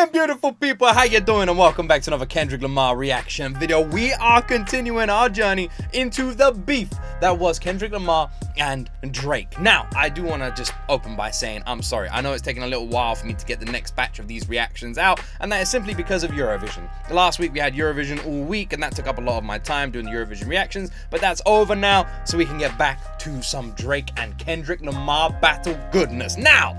again, beautiful people, how you doing? And welcome back to another Kendrick Lamar reaction video. We are continuing our journey into the beef that was Kendrick Lamar and Drake. Now, I do want to just open by saying I'm sorry. I know it's taken a little while for me to get the next batch of these reactions out, and that is simply because of Eurovision. Last week we had Eurovision all week, and that took up a lot of my time doing the Eurovision reactions, but that's over now, so we can get back to some Drake and Kendrick Lamar battle goodness. Now,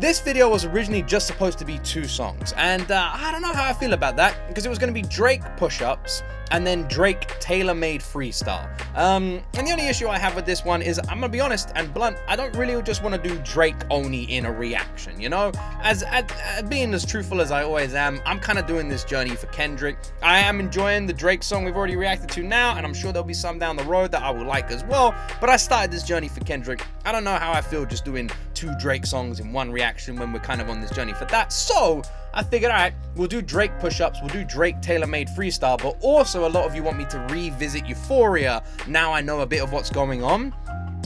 this video was originally just supposed to be 2 songs, and I don't know how I feel about that, because it was going to be Drake push-ups and then Drake Tailor-Made Freestyle. And the only issue I have with this one is, I'm gonna be honest and blunt, I don't really just want to do Drake only in a reaction, you know? As being as truthful as I always am, I'm kind of doing this journey for Kendrick. I am enjoying the Drake song we've already reacted to now, and I'm sure there'll be some down the road that I will like as well, but I started this journey for Kendrick. I don't know how I feel just doing 2 Drake songs in one reaction when we're kind of on this journey for that, so I figured, alright, we'll do Drake push-ups, we'll do Drake Tailor-Made Freestyle, but also a lot of you want me to revisit Euphoria now I know a bit of what's going on.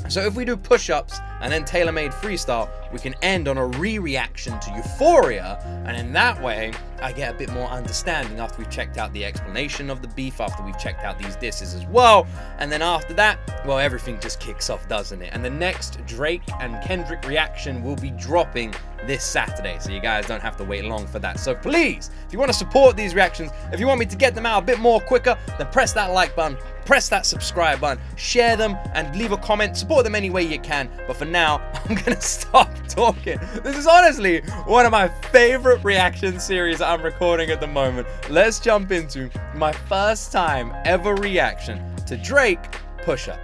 So if we do push-ups and then Tailor-Made Freestyle, we can end on a re-reaction to Euphoria, and in that way, I get a bit more understanding after we've checked out the explanation of the beef, after we've checked out these disses as well, and then after that, well, everything just kicks off, doesn't it? And the next Drake and Kendrick reaction will be dropping this Saturday, so you guys don't have to wait long for that. So please, if you want to support these reactions, if you want me to get them out a bit more quicker, then press that like button, press that subscribe button, share them, and leave a comment. Support them any way you can. But for now, I'm gonna stop talking. This is honestly one of my favorite reaction series I'm recording at the moment. Let's jump into my first time ever reaction to Drake Push Up.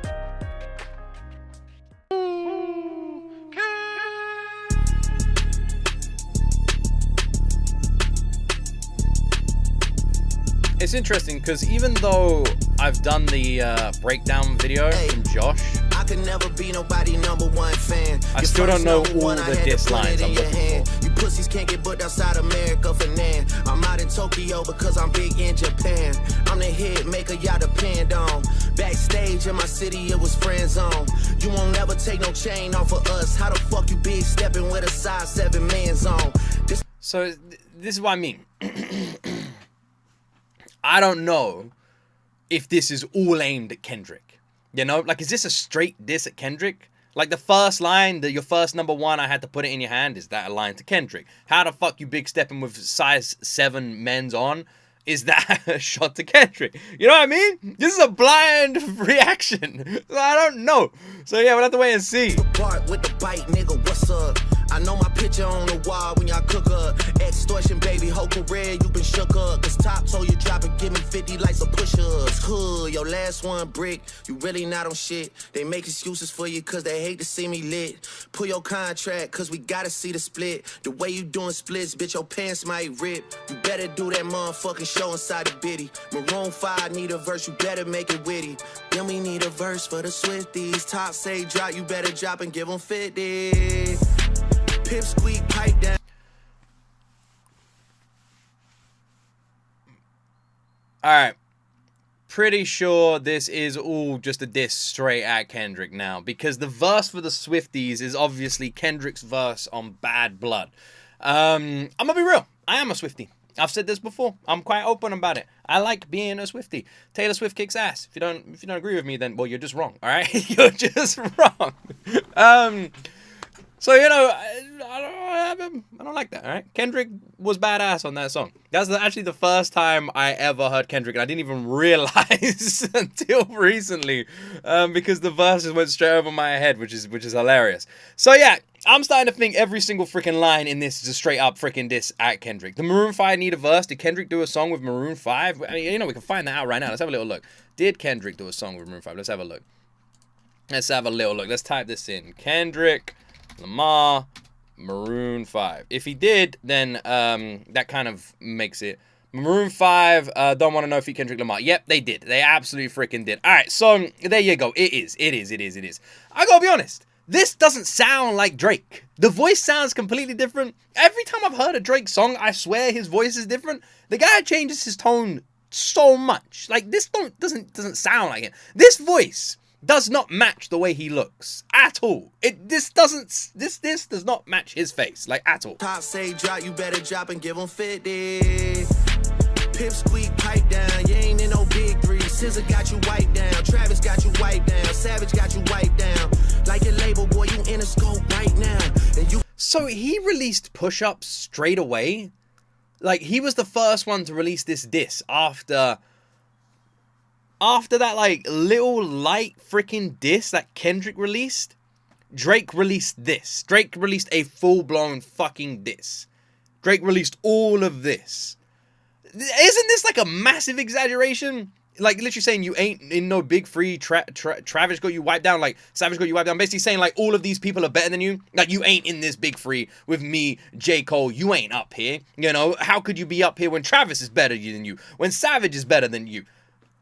It's interesting because even though I've done the breakdown video from Josh, I could never be nobody #1 fan. I still don't know all the diss lines I'm looking for. You pussies can't get booked outside America for nan. I'm out in Tokyo because I'm big in Japan. I'm the hit maker y'all depend on. Backstage in my city, it was friend zone. You won't never take no chain off of us. How the fuck you big stepping with a size 7 man zone? So this is what I mean. I don't know if this is all aimed at Kendrick. You know, like, is this a straight diss at Kendrick? Like, the first line, your first #1, I had to put it in your hand, is that a line to Kendrick? How the fuck you big stepping with size 7 men's on? Is that a shot to Kendrick? You know what I mean? This is a blind reaction. I don't know. So yeah, we'll have to wait and see. With the bite, nigga, what's up? I know my picture on the wall when y'all cook up. Extortion, baby, whole career, you been shook up. Cause Top told you drop and give me 50 like some push-ups. Hood, your last one brick, you really not on shit. They make excuses for you cause they hate to see me lit. Pull your contract cause we gotta see the split. The way you doing splits, bitch, your pants might rip. You better do that motherfucking show inside the bitty. Maroon 5 need a verse, you better make it witty. Then we need a verse for the Swifties. Top say drop, you better drop and give them 50. Pip squeak, pipe down. Alright, pretty sure this is all just a diss straight at Kendrick now, because the verse for the Swifties is obviously Kendrick's verse on Bad Blood. I'm gonna be real, I am a Swiftie. I've said this before, I'm quite open about it. I like being a Swiftie. Taylor Swift kicks ass. If you don't agree with me, then, well, you're just wrong, alright? You're just wrong. So, you know, I don't like that, all right? Kendrick was badass on that song. That's actually the first time I ever heard Kendrick, and I didn't even realize until recently, because the verses went straight over my head, which is hilarious. So, yeah, I'm starting to think every single freaking line in this is a straight up freaking diss at Kendrick. The Maroon 5 need a verse. Did Kendrick do a song with Maroon 5? I mean, you know, we can find that out right now. Let's have a little look. Did Kendrick do a song with Maroon 5? Let's have a look. Let's have a little look. Let's type this in. Kendrick Lamar, Maroon 5. If he did, then that kind of makes it. Maroon 5, don't want to know if he Kendrick Lamar. Yep, they did. They absolutely freaking did. All right, so there you go. It is. I gotta be honest. This doesn't sound like Drake. The voice sounds completely different. Every time I've heard a Drake song, I swear his voice is different. The guy changes his tone so much. Like, this doesn't sound like him. This voice does not match the way he looks at all. This does not match his face, like, at all. Top say drop, you better drop and give him 50. Pip squeak, pipe down, you ain't in no big three. Scissor got you wiped down, Travis got you wiped down, Savage got you wiped down. Like your label, boy, you in a scope right now. And you. So he released Push Up straight away. Like, he was the first one to release this diss after that, like, little light freaking diss that Kendrick released. Drake released this. Drake released a full-blown fucking diss. Drake released all of this. Isn't this like a massive exaggeration? Like, literally saying you ain't in no big free. Travis got you wiped down. Like, Savage got you wiped down. Basically saying, like, all of these people are better than you. Like, you ain't in this big free with me, J. Cole. You ain't up here. You know, how could you be up here when Travis is better than you? When Savage is better than you?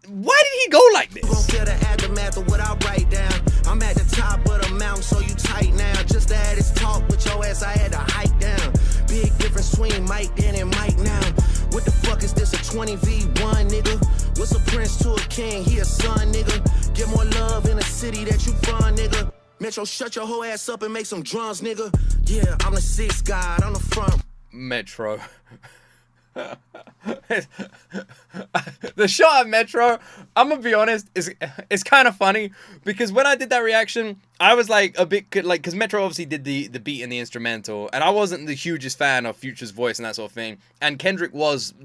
Why did he go like this? Won't care the aftermath of what I write down. I'm at the top of the mountain, so you tight now. Just to have this talk with your ass, I had to hike down. Big difference between Mike then and Mike now. What the fuck is this, a 20v1, nigga? What's a prince to a king? He a son, nigga. Get more love in the city that you from, nigga. Metro, shut your whole ass up and make some drums, nigga. Yeah, I'm the sixth guy, I'm the front. Metro. The shot at Metro, I'm gonna be honest, is kind of funny, because when I did that reaction, I was like a bit like, because Metro obviously did the beat and the instrumental, and I wasn't the hugest fan of Future's voice and that sort of thing, and Kendrick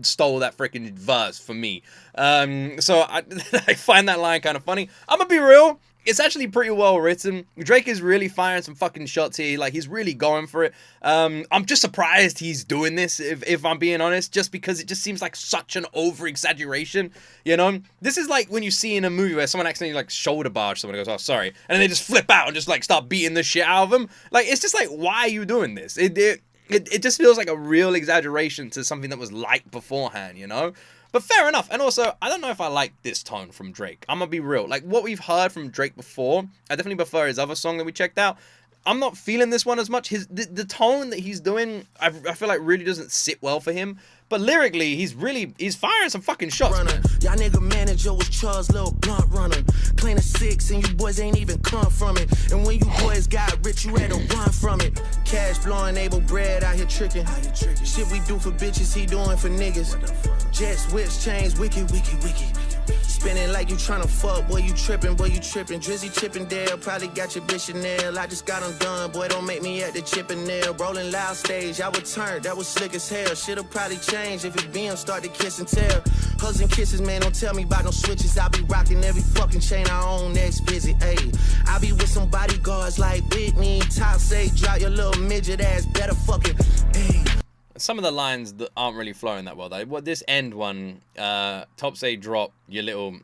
stole that freaking verse for me. So I find that line kind of funny. I'm gonna be real. It's actually pretty well written. Drake is really firing some fucking shots here. Like, he's really going for it. I'm just surprised he's doing this, if I'm being honest, just because it just seems like such an over-exaggeration, you know? This is like when you see in a movie where someone accidentally, like, shoulder barge someone and goes, oh, sorry, and then they just flip out and just, like, start beating the shit out of them. Like, it's just like, why are you doing this? It just feels like a real exaggeration to something that was light beforehand, you know? But fair enough. And also, I don't know if I like this tone from Drake. I'm gonna be real. Like, what we've heard from Drake before, I definitely prefer his other song that we checked out. I'm not feeling this one as much. The tone that he's doing, I feel like really doesn't sit well for him. But lyrically, he's firing some fucking shots. Y'all nigga manager was Charles' little blunt runner. Clean a 6 and you boys ain't even come from it. And when you boys got rich, you had to run from it. Cash flowing, able bread out here tricking. Shit we do for bitches, he doing for niggas. Jets, whips, chains, wicked. Spinning like you tryna fuck, boy, you trippin'. Drizzy Chippendale, probably got your bitch Chanel. I just got them done, boy, don't make me at the Chippendale. Rolling loud stage, I would turn, that was slick as hell. Shit'll probably change if it BM start to kiss and tell. Hugs and kisses, man, don't tell me about no switches. I be rocking every fucking chain I own next visit, ayy. I be with some bodyguards like Whitney. Top say, drop your little midget ass, better fucking, ayy. Some of the lines that aren't really flowing that well, though. What this end one, top say drop your little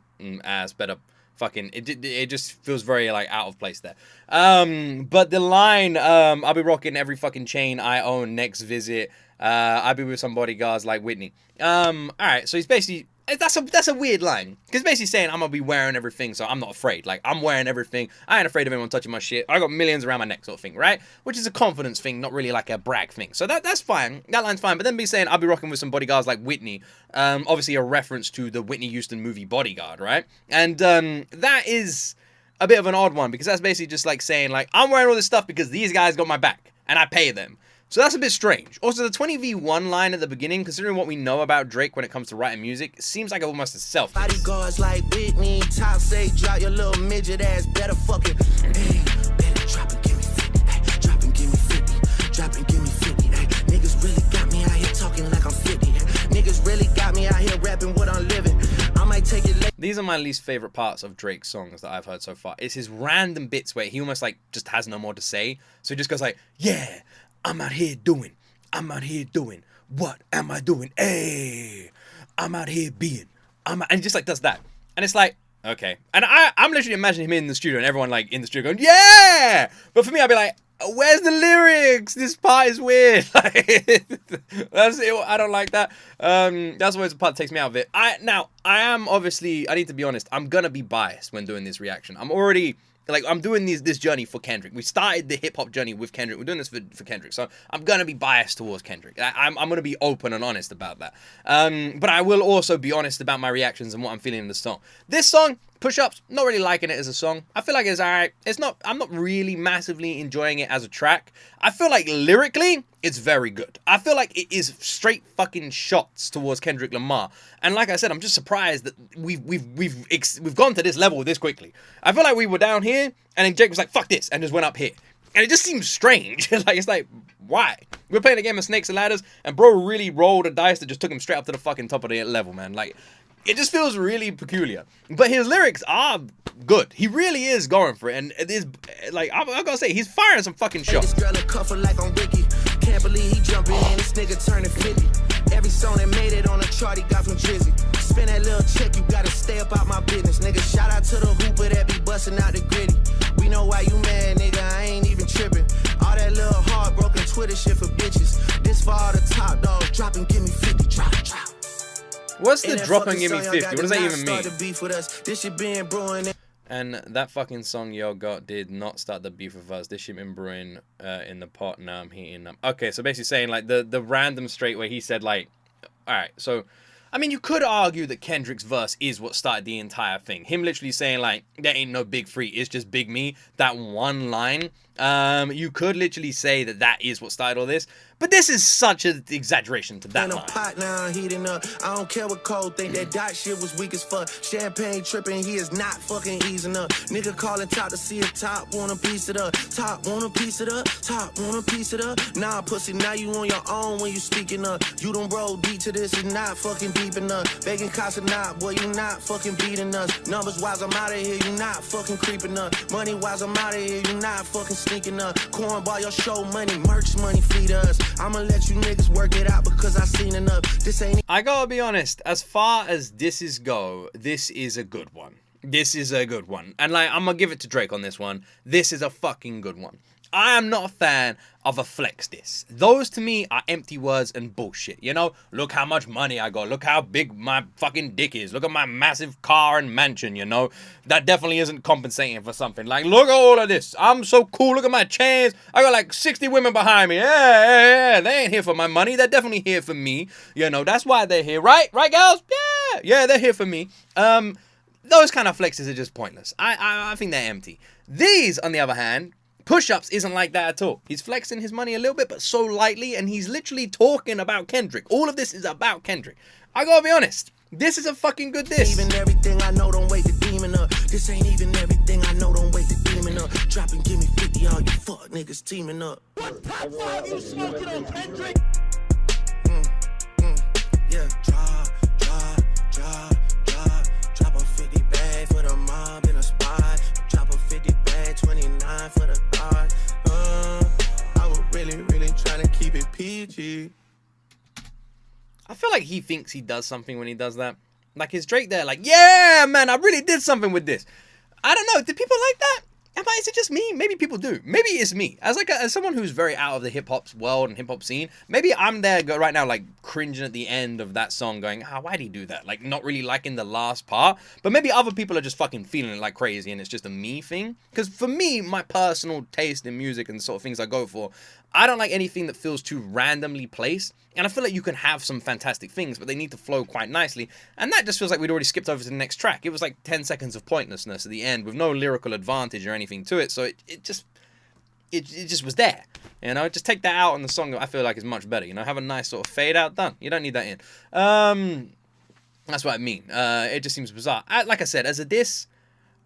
ass, better fucking. It just feels very like out of place there. But the line, I'll be rocking every fucking chain I own next visit. I'll be with some bodyguards like Whitney. All right, so he's basically. That's a weird line. Because basically saying I'm going to be wearing everything, so I'm not afraid. Like, I'm wearing everything. I ain't afraid of anyone touching my shit. I got millions around my neck sort of thing, right? Which is a confidence thing, not really like a brag thing. So that's fine. That line's fine. But then be saying I'll be rocking with some bodyguards like Whitney. Obviously a reference to the Whitney Houston movie Bodyguard, right? And that is a bit of an odd one. Because that's basically just like saying, like, I'm wearing all this stuff because these guys got my back. And I pay them. So that's a bit strange. Also, the 20v1 line at the beginning, considering what we know about Drake when it comes to writing music, seems like almost a self. Bodyguards like Whitney, top say, drop your little midget ass, better fucking. Hey, better drop and give me 50. Hey, drop and give me 50. Drop and give me 50. Hey, niggas really got me out here talking like I'm 50. Hey, niggas really got me out here rapping what I'm living. I might take it later. These are my least favorite parts of Drake's songs that I've heard so far. It's his random bits where he almost like just has no more to say. So he just goes like, yeah. I'm out here doing. What am I doing? Hey, I'm out here being. And he just like does that. And it's like, okay. And I'm literally imagining him in the studio and everyone like in the studio going, yeah! But for me, I'd be like, where's the lyrics? This part is weird. That's it. I don't like that. That's always the part that takes me out of it. I need to be honest, I'm gonna be biased when doing this reaction. I'm doing this journey for Kendrick. We started the hip-hop journey with Kendrick. We're doing this for Kendrick. So I'm going to be biased towards Kendrick. I'm going to be open and honest about that. But I will also be honest about my reactions and what I'm feeling in the song. This song, Push-Ups, not really liking it as a song. I feel like it's alright. I'm not really massively enjoying it as a track. I feel like lyrically, it's very good. I feel like it is straight fucking shots towards Kendrick Lamar. And like I said, I'm just surprised that we've gone to this level this quickly. I feel like we were down here, and then Jake was like, fuck this, and just went up here. And it just seems strange. It's like, why? We're playing a game of snakes and ladders, and bro really rolled a dice that just took him straight up to the fucking top of the level, man. Like, it just feels really peculiar. But his lyrics are good. He really is going for it. And it is, like, I'm gonna say, he's firing some fucking shots. Can't believe he jumping in, this nigga turning 50. Every song that made it on the chart, he got from Drizzy. Spend that little check, you gotta stay up out my business. Nigga, shout out to the hooper that be busting out the gritty. We know why you mad, nigga, I ain't even tripping. All that little heartbroken Twitter shit for bitches. This for all the top dogs, drop and give me 50, drop. What's the drop and give me 50? What does that even mean? This shit been brewing. And that fucking song Yo Got did not start the beef with us. This shit been brewing in the pot. Now I'm heating up. Okay, so basically saying like the random straight where he said like, all right, so I mean you could argue that Kendrick's verse is what started the entire thing. Him literally saying like there ain't no big free, it's just big me. That one line, you could literally say that is what started all this. But this is such an exaggeration to that line. Pot now heating up. I don't care what Cole think, that dot shit was weak as fuck. Champagne tripping, he is not fucking easing up. Nigga calling top to see if top want a piece of up. Top want a piece of up. Top want a piece of up. Nah, pussy, now you on your own when you speaking up. You don't roll deep to this, is not fucking deep enough. Begging cops or not, boy, you not fucking beating us. Numbers wise, I'm out of here, you not fucking creeping up. Money wise, I'm out of here, you not fucking sneaking up. Cornball, your show money, merch money, feed us. I'ma let you niggas work it out because I seen enough. This ain't. I gotta be honest, as far as disses go, this is a good one. This is a good one. And like, I'm gonna give it to Drake on this one. This is a fucking good one. I am not a fan of a flex diss. Those to me are empty words and bullshit. You know, look how much money I got. Look how big my fucking dick is. Look at my massive car and mansion, you know. That definitely isn't compensating for something. Like, look at all of this. I'm so cool. Look at my chains. I got like 60 women behind me. Yeah. They ain't here for my money. They're definitely here for me. You know, that's why they're here. Right? Right, girls? Yeah, they're here for me. Those kind of flexes are just pointless. I think they're empty. These, on the other hand, Push-Ups isn't like that at all. He's flexing his money a little bit, but so lightly, and he's literally talking about Kendrick. All of this is about Kendrick. I gotta be honest. This is a fucking good diss. Even everything I know, don't wait the demon up. This ain't even everything I know, don't wait the demon up. Drop and give me 50, all you fuck niggas teaming up. What pop have you smoking on Kendrick? Yeah, drop a 50 bag for the mob in a spot. Drop a 50 bag, 29 for the thought. I was really trying to keep it PG. I feel like he thinks he does something when he does that. Like, is Drake there like, yeah, man, I really did something with this. I don't know. Do people like that? Is it just me? Maybe people do. Maybe it's me. As someone who's very out of the hip-hop world and hip-hop scene, maybe I'm there right now, like, cringing at the end of that song going, why'd he do that? Like, not really liking the last part. But maybe other people are just fucking feeling it like crazy and it's just a me thing. Because for me, my personal taste in music and the sort of things I go for, I don't like anything that feels too randomly placed. And I feel like you can have some fantastic things, but they need to flow quite nicely. And that just feels like we'd already skipped over to the next track. It was like 10 seconds of pointlessness at the end with no lyrical advantage or anything to it. So it just was there. You know, just take that out and the song I feel like is much better. You know, have a nice sort of fade out, done. You don't need that in. That's what I mean. It just seems bizarre. Like I said, as a diss,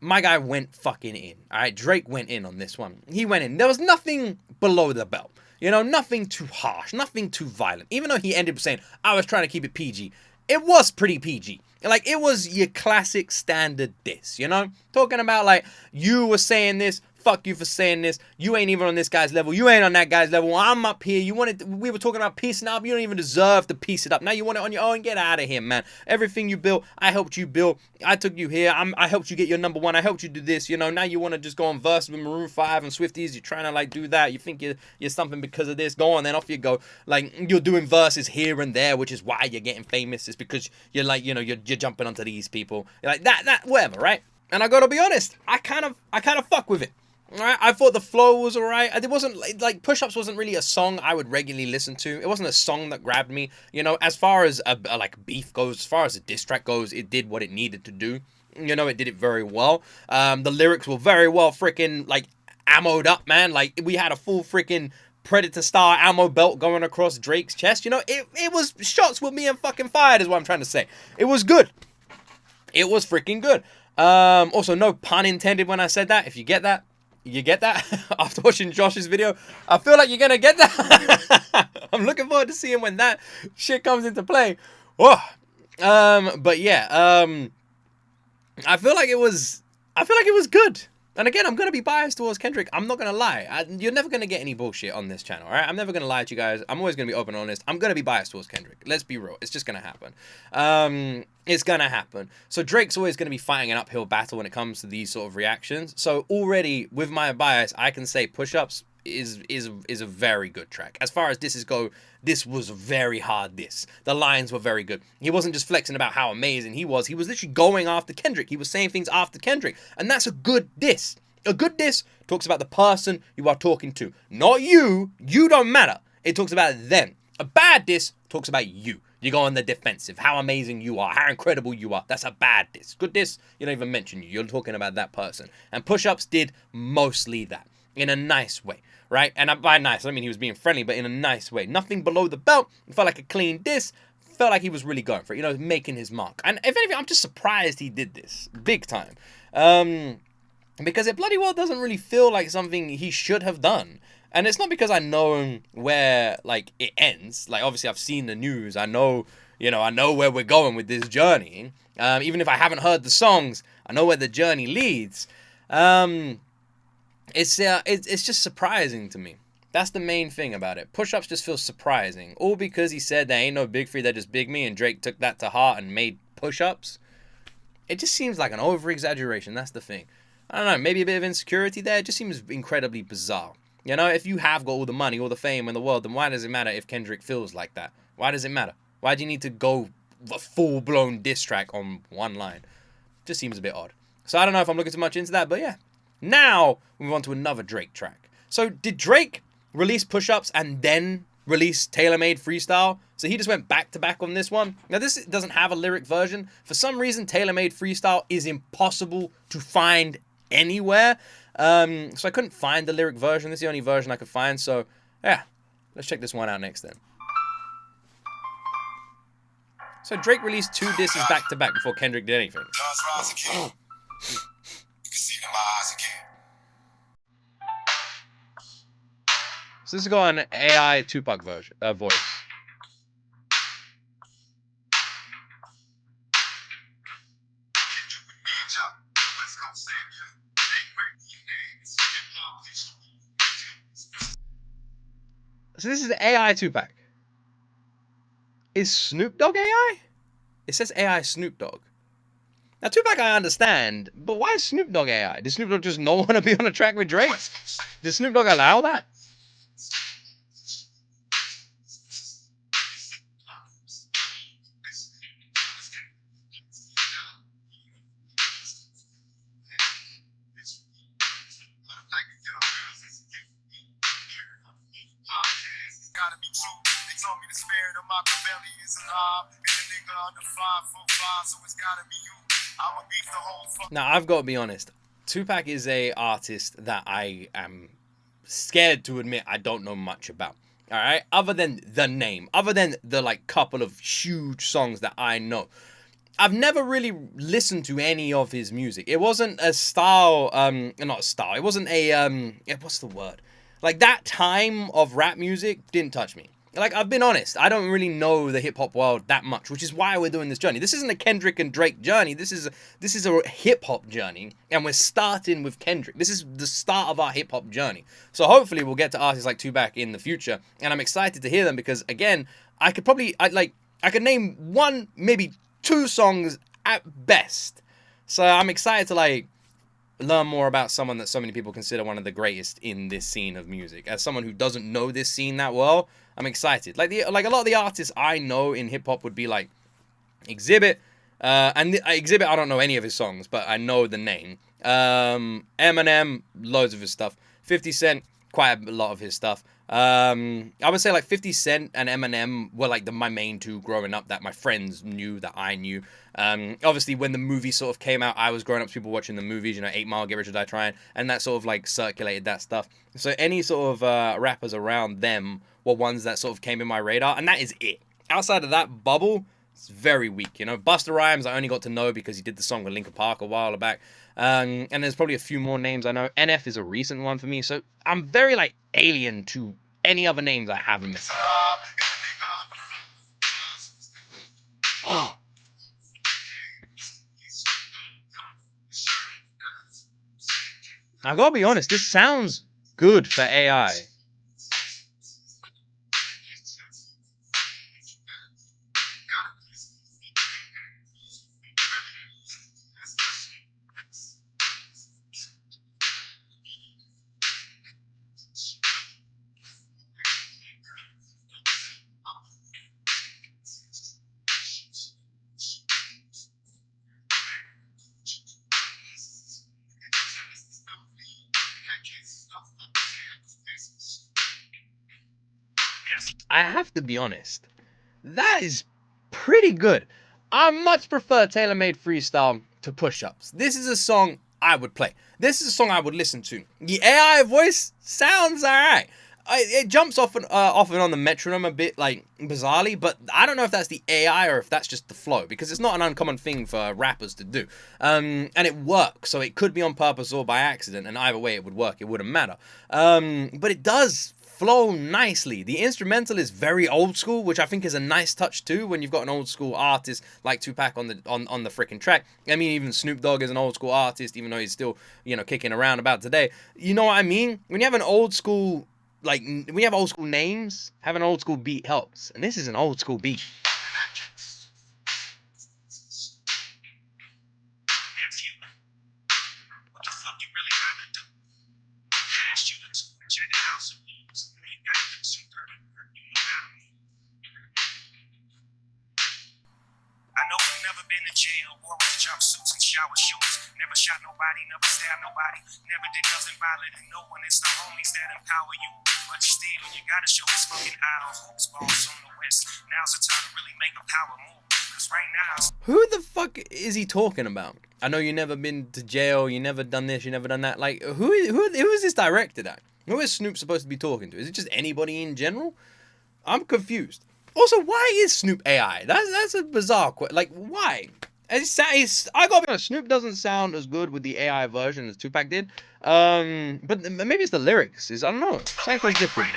my guy went fucking in. All right, Drake went in on this one. He went in. There was nothing below the belt. You know, nothing too harsh, nothing too violent. Even though he ended up saying, I was trying to keep it PG. It was pretty PG. Like, it was your classic standard diss, you know? Talking about, like, you were saying this, fuck you for saying this, you ain't even on this guy's level, you ain't on that guy's level, I'm up here, we were talking about piecing up, you don't even deserve to piece it up, now you want it on your own, get out of here, man. Everything you built, I helped you build, I took you here, I helped you get your number one, I helped you do this, you know, now you want to just go on verse with Maroon 5 and Swifties, you're trying to, like, do that, you think you're something because of this, go on, then off you go, like, you're doing verses here and there, which is why you're getting famous, it's because you're, like, you know, you're jumping onto these people, you're like, that, whatever, right? And I gotta be honest, I kind of fuck with it. Alright, I thought the flow was alright. It wasn't like Push-Ups wasn't really a song I would regularly listen to. It wasn't a song that grabbed me. You know, as far as like beef goes, as far as a diss track goes, it did what it needed to do. You know, it did it very well. The lyrics were very well freaking, like, ammoed up, man. Like, we had a full freaking Predator style ammo belt going across Drake's chest. You know, it was shots with me and fucking fired is what I'm trying to say. It was good. It was freaking good. Also, no pun intended when I said that. If you get that, you get that. After watching Josh's video, I feel like you're gonna get that. I'm looking forward to seeing when that shit comes into play. Oh. But yeah, I feel like it was good. And again, I'm going to be biased towards Kendrick. I'm not going to lie. You're never going to get any bullshit on this channel, all right? I'm never going to lie to you guys. I'm always going to be open and honest. I'm going to be biased towards Kendrick. Let's be real. It's just going to happen. It's going to happen. So Drake's always going to be fighting an uphill battle when it comes to these sort of reactions. So already, with my bias, I can say Push Ups is a very good track. As far as disses go, this was very hard diss. The lines were very good. He wasn't just flexing about how amazing he was. He was literally going after Kendrick. He was saying things after Kendrick. And that's a good diss. A good diss talks about the person you are talking to. Not you. You don't matter. It talks about them. A bad diss talks about you. You go on the defensive. How amazing you are. How incredible you are. That's a bad diss. Good diss, you don't even mention you. You're talking about that person. And Push Ups did mostly that. In a nice way. Right? And by nice, I mean he was being friendly, but in a nice way. Nothing below the belt. It felt like a clean diss. Felt like he was really going for it. You know, making his mark. And if anything, I'm just surprised he did this. Big time. Because it bloody well doesn't really feel like something he should have done. And it's not because I know where, like, it ends. Like, obviously, I've seen the news. I know where we're going with this journey. Even if I haven't heard the songs, I know where the journey leads. It's just surprising to me. That's the main thing about it. Push Ups just feels surprising. All because he said there ain't no big three, they're just big me, and Drake took that to heart and made Push Ups. It just seems like an over-exaggeration. That's the thing. I don't know, maybe a bit of insecurity there. It just seems incredibly bizarre. You know, if you have got all the money, all the fame in the world, then why does it matter if Kendrick feels like that? Why does it matter? Why do you need to go a full-blown diss track on one line? Just seems a bit odd. So I don't know if I'm looking too much into that, but yeah. Now, we move on to another Drake track. So, did Drake release Push Ups and then release Tailor-Made Freestyle? So he just went back-to-back on this one. Now, this doesn't have a lyric version. For some reason, Tailor-Made Freestyle is impossible to find anywhere. So I couldn't find the lyric version. This is the only version I could find. So, yeah. Let's check this one out next then. So Drake released 2 disses back-to-back before Kendrick did anything. So this has got an AI Tupac version, voice. So this is AI Tupac. Is Snoop Dogg AI? It says AI Snoop Dogg. Now Tupac I understand, but why is Snoop Dogg AI? Did Snoop Dogg just not want to be on a track with Drake? Did Snoop Dogg allow that? Now, I've got to be honest. Tupac is a artist that I am scared to admit I don't know much about. All right? Other than the name. Other than the, like, couple of huge songs that I know. I've never really listened to any of his music. It wasn't a style, not a style. It wasn't a, what's the word? Like, that time of rap music didn't touch me. Like, I've been honest, I don't really know the hip-hop world that much, which is why we're doing this journey. This isn't a Kendrick and Drake journey. This is a hip-hop journey, and we're starting with Kendrick. This is the start of our hip-hop journey. So hopefully we'll get to artists like Tupac in the future, and I'm excited to hear them because, again, I could name 1, maybe 2 songs at best. So I'm excited to, like, learn more about someone that so many people consider one of the greatest in this scene of music. As someone who doesn't know this scene that well, I'm excited. Like a lot of the artists I know in hip hop would be like Exhibit, Exhibit. I don't know any of his songs, but I know the name. Eminem, loads of his stuff. 50 Cent, quite a lot of his stuff. I would say like 50 Cent and Eminem were like my main two growing up that my friends knew, that I knew. Obviously when the movie sort of came out, I was growing up, people watching the movies, you know, 8 Mile, Get Rich or Die Trying, and that sort of like circulated that stuff. So any sort of rappers around them were ones that sort of came in my radar, and that is it. Outside of that bubble, it's very weak, you know. Busta Rhymes, I only got to know because he did the song with Linkin Park a while back. And there's probably a few more names I know. NF is a recent one for me, so I'm very like alien to any other names I haven't missed. Oh. I gotta be honest, this sounds good for AI. I have to be honest, that is pretty good. I much prefer Tailor-Made Freestyle to Push-Ups. This is a song I would play. This is a song I would listen to. The AI voice sounds alright. It jumps off and on the metronome a bit, like, bizarrely, but I don't know if that's the AI or if that's just the flow, because it's not an uncommon thing for rappers to do. And it works, so it could be on purpose or by accident, and either way it would work, it wouldn't matter. But it does flow nicely. The instrumental is very old school, which I think is a nice touch too when you've got an old school artist like Tupac on the freaking track. I mean, even Snoop Dogg is an old school artist, even though he's still, you know, kicking around about today. You know what I mean? When you have an old school, like, when you have old school names, having an old school beat helps. And this is an old school beat. Been to jail, wore with jumpsuits and shower shoes. Never shot nobody, never stabbed nobody. Never did nothing violent and no one. It's the homies that empower you. But still, you gotta show this fucking idol. Hopes balls on the west. Now's the time to really make a power move. Cause right now, who the fuck is he talking about? I know you never been to jail, you never done this, you never done that. Like, who is this directed at? Who is Snoop supposed to be talking to? Is it just anybody in general? I'm confused. Also, why is Snoop AI? That's a bizarre question. Like, why? I gotta be honest, Snoop doesn't sound as good with the AI version as Tupac did. But maybe it's the lyrics. I don't know. Sounds like different.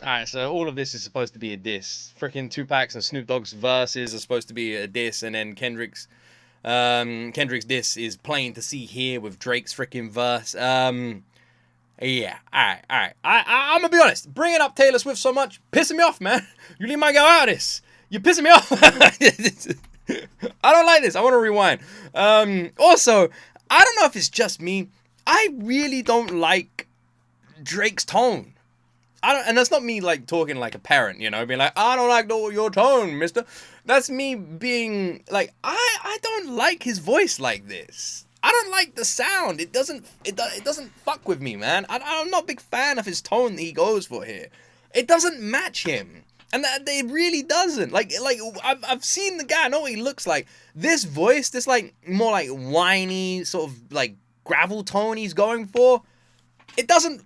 Alright, so all of this is supposed to be a diss. Freaking Tupac's and Snoop Dogg's verses are supposed to be a diss, and then Kendrick's diss is plain to see here with Drake's freaking verse. Yeah, alright. I'm gonna be honest, bringing up Taylor Swift so much, pissing me off, man. You leave my girl out of this. You're pissing me off. I don't like this. I want to rewind. Also, I don't know if it's just me. I really don't like Drake's tone. And that's not me like talking like a parent, you know, being like, I don't like your tone, mister. That's me being like, I don't like his voice like this. I don't like the sound. It doesn't fuck with me, man. I'm not a big fan of his tone that he goes for here. It doesn't match him. And it really doesn't. Like I've seen the guy. I know what he looks like. This voice, this like more like whiny sort of like gravel tone he's going for. It doesn't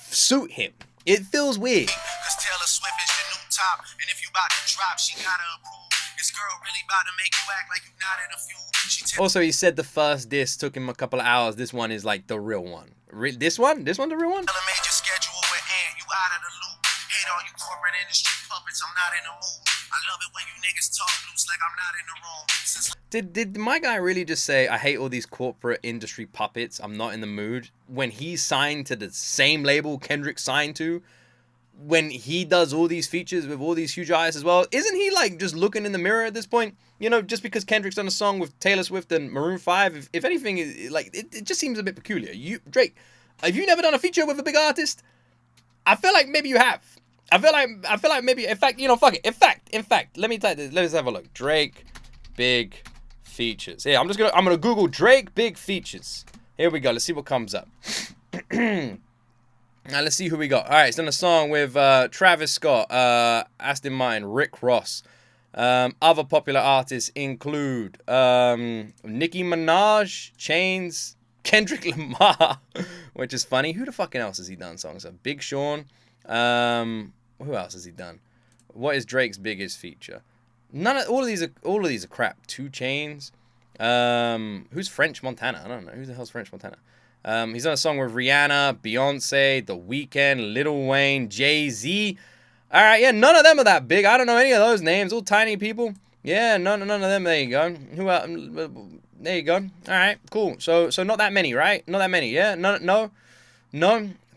suit him. It feels weird. Cause Taylor Swift is your new top, and if you about to drop, she gotta approve. This girl really about to make you act like you not in a few. Also, he said the first diss took him a couple of hours. This one is like the real one. This one the real one? Tailor-Made your schedule with Ann, you out of the loop. hate all you corporate industry puppets, I'm not in the mood. I love it when you niggas talk loose like I'm not in the room. Did my guy really just say, I hate all these corporate industry puppets, I'm not in the mood, when he's signed to the same label Kendrick signed to? When he does all these features with all these huge artists as well? Isn't he like just looking in the mirror at this point? You know, just because Kendrick's done a song with Taylor Swift and Maroon 5, if anything, like, it just seems a bit peculiar. Drake, have you never done a feature with a big artist? I feel like maybe you have. I feel like maybe, in fact, you know, fuck it. In fact, let me type this. Let's have a look. Drake big features. Yeah, I'm gonna Google Drake big features. Here we go. Let's see what comes up. Now let's see who we got. All right, he's done a song with Travis Scott, Aston Martin, Rick Ross. Other popular artists include Nicki Minaj, Chains, Kendrick Lamar, which is funny. Who the fucking else has he done songs of? Big Sean. Who else has he done? What is Drake's biggest feature? All of these are crap. 2 Chainz. Who's French Montana? I don't know. Who the hell's French Montana? He's done a song with Rihanna, Beyonce, The Weeknd, Lil Wayne, Jay-Z. All right, yeah, none of them are that big. I don't know any of those names. All tiny people. Yeah, none of them. There you go. Who else? There you go. All right, cool. So not that many, right? Not that many. Yeah, no.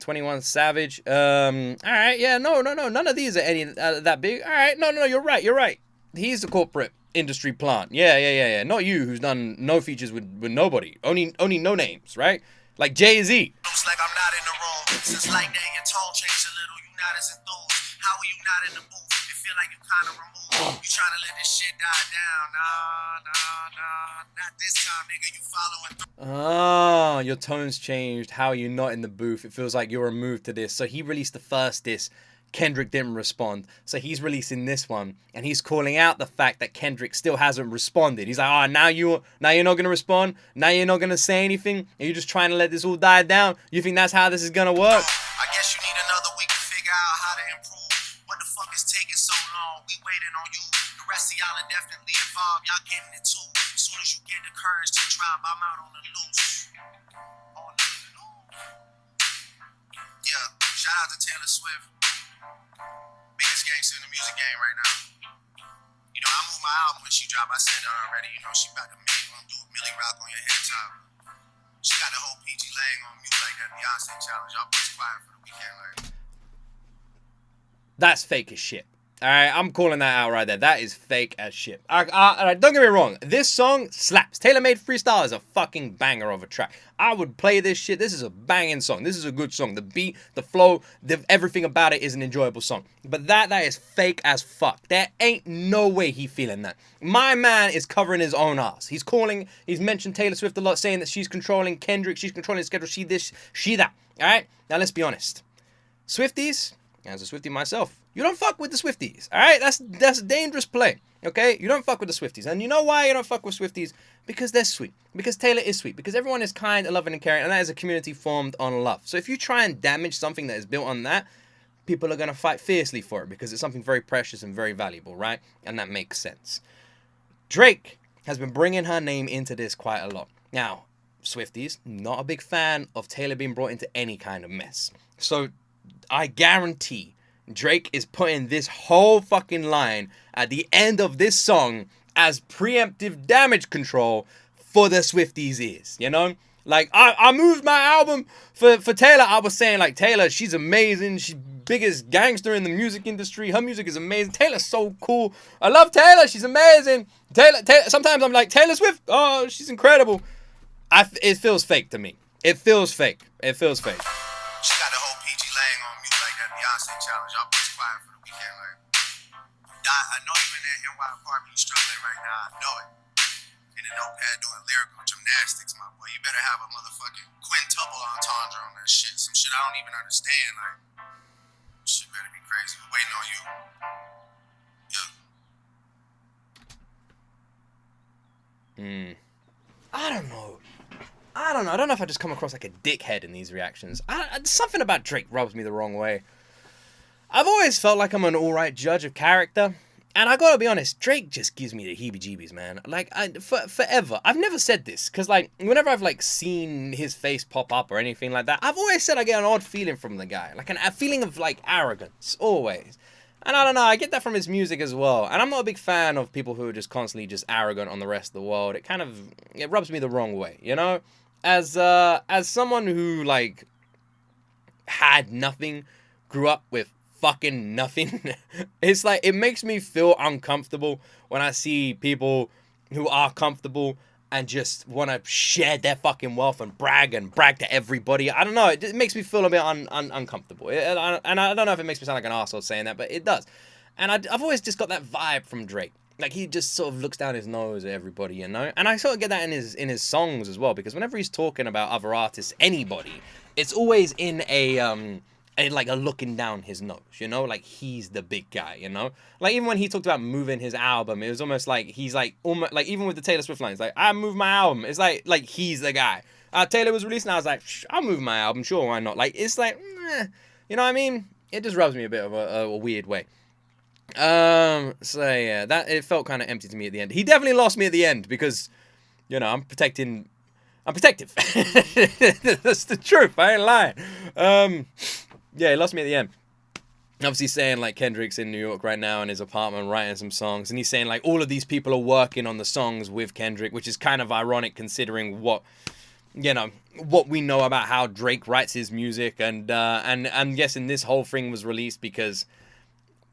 21 Savage. All right, yeah, no. None of these are any that big. All right, no. You're right. He's the corporate industry plant. Yeah. Not you, who's done no features with nobody. Only no names, right? Like Jay-Z. Looks like I'm not in the room. Since like that, your tone changed a little. You not as enthused. How are you not in the booth? It feel like you kind of removed. You trying to let this shit die down. Nah. Not this time, nigga. You following through. Ah, your tone's changed. How are you not in the booth? It feels like you're removed to this. So he released the first diss. Kendrick didn't respond. So he's releasing this one. And he's calling out the fact that Kendrick still hasn't responded. He's like, now you're not going to respond? Now you're not going to say anything? Are you just trying to let this all die down? You think that's how this is going to work? I guess you need another week to figure out how to improve. What the fuck is taking so long? We waiting on you. The rest of y'all are definitely involved. Y'all getting it too. As soon as you get the courage to drop, I'm out on the loose. Yeah, shout out to Taylor Swift. Biggest gangster in the music game right now. You know, I moved my album when she dropped. I said that already. You know, she about to do a Millie Rock on your head top. She got the whole PG Lang on mute like that Beyonce challenge. Y'all push quiet for the weekend, like. That's fake as shit. All right, I'm calling that out right there. That is fake as shit. All right, don't get me wrong. This song slaps. Tailor-Made Freestyle is a fucking banger of a track. I would play this shit. This is a banging song. This is a good song. The beat, the flow, everything about it is an enjoyable song. But that is fake as fuck. There ain't no way he feeling that. My man is covering his own ass. He's mentioned Taylor Swift a lot, saying that she's controlling Kendrick, she's controlling his schedule, she this, she that. All right? Now, let's be honest. Swifties, as a Swiftie myself, you don't fuck with the Swifties, all right? That's dangerous play, okay? You don't fuck with the Swifties. And you know why you don't fuck with Swifties? Because they're sweet. Because Taylor is sweet. Because everyone is kind and loving and caring, and that is a community formed on love. So if you try and damage something that is built on that, people are going to fight fiercely for it because it's something very precious and very valuable, right? And that makes sense. Drake has been bringing her name into this quite a lot. Now, Swifties, not a big fan of Taylor being brought into any kind of mess. So I guarantee Drake is putting this whole fucking line at the end of this song as preemptive damage control for the Swifties' ears, you know? Like, I moved my album for Taylor. I was saying, like, Taylor, she's amazing. She's biggest gangster in the music industry. Her music is amazing. Taylor's so cool. I love Taylor. She's amazing. Taylor. Sometimes I'm like, Taylor Swift, oh, she's incredible. It feels fake to me. It feels fake. She got the whole PG Lang on mute like that Beyonce challenge. Y'all push quiet for the weekend, like. I know you in that NY apartment, you struggling right now. I know it. In a notepad doing lyrical gymnastics, my boy. You better have a motherfucking quintuple entendre on that shit. Some shit I don't even understand. Like, shit better be crazy. We're waiting on you. Yeah. I don't know. I don't know if I just come across like a dickhead in these reactions. Something about Drake rubs me the wrong way. I've always felt like I'm an alright judge of character. And I gotta be honest, Drake just gives me the heebie-jeebies, man. Like, forever. I've never said this, because, like, whenever I've, like, seen his face pop up or anything like that, I've always said I get an odd feeling from the guy. Like, a feeling of, like, arrogance, always. And I don't know, I get that from his music as well. And I'm not a big fan of people who are just constantly just arrogant on the rest of the world. It rubs me the wrong way, you know? As someone who, like, had nothing, grew up with fucking nothing, it's like, it makes me feel uncomfortable when I see people who are comfortable and just want to share their fucking wealth and brag to everybody. I don't know, it makes me feel a bit uncomfortable. And I don't know if it makes me sound like an arsehole saying that, but it does. And I've always just got that vibe from Drake. Like, he just sort of looks down his nose at everybody, you know? And I sort of get that in his songs as well, because whenever he's talking about other artists, anybody, it's always in like a looking down his nose, you know? Like, he's the big guy, you know? Like, even when he talked about moving his album, it was almost like he's like, almost like, even with the Taylor Swift lines, like, I moved my album. It's like he's the guy. Taylor was released and I was like, I'll move my album, sure, why not? Like, it's like, you know what I mean? It just rubs me a bit of a weird way. So yeah, it felt kind of empty to me at the end. He definitely lost me at the end because, you know, I'm protective. That's the truth, I ain't lying. Yeah, he lost me at the end. Obviously saying, like, Kendrick's in New York right now in his apartment writing some songs, and he's saying, like, all of these people are working on the songs with Kendrick, which is kind of ironic considering what, you know, what we know about how Drake writes his music. And I'm guessing this whole thing was released because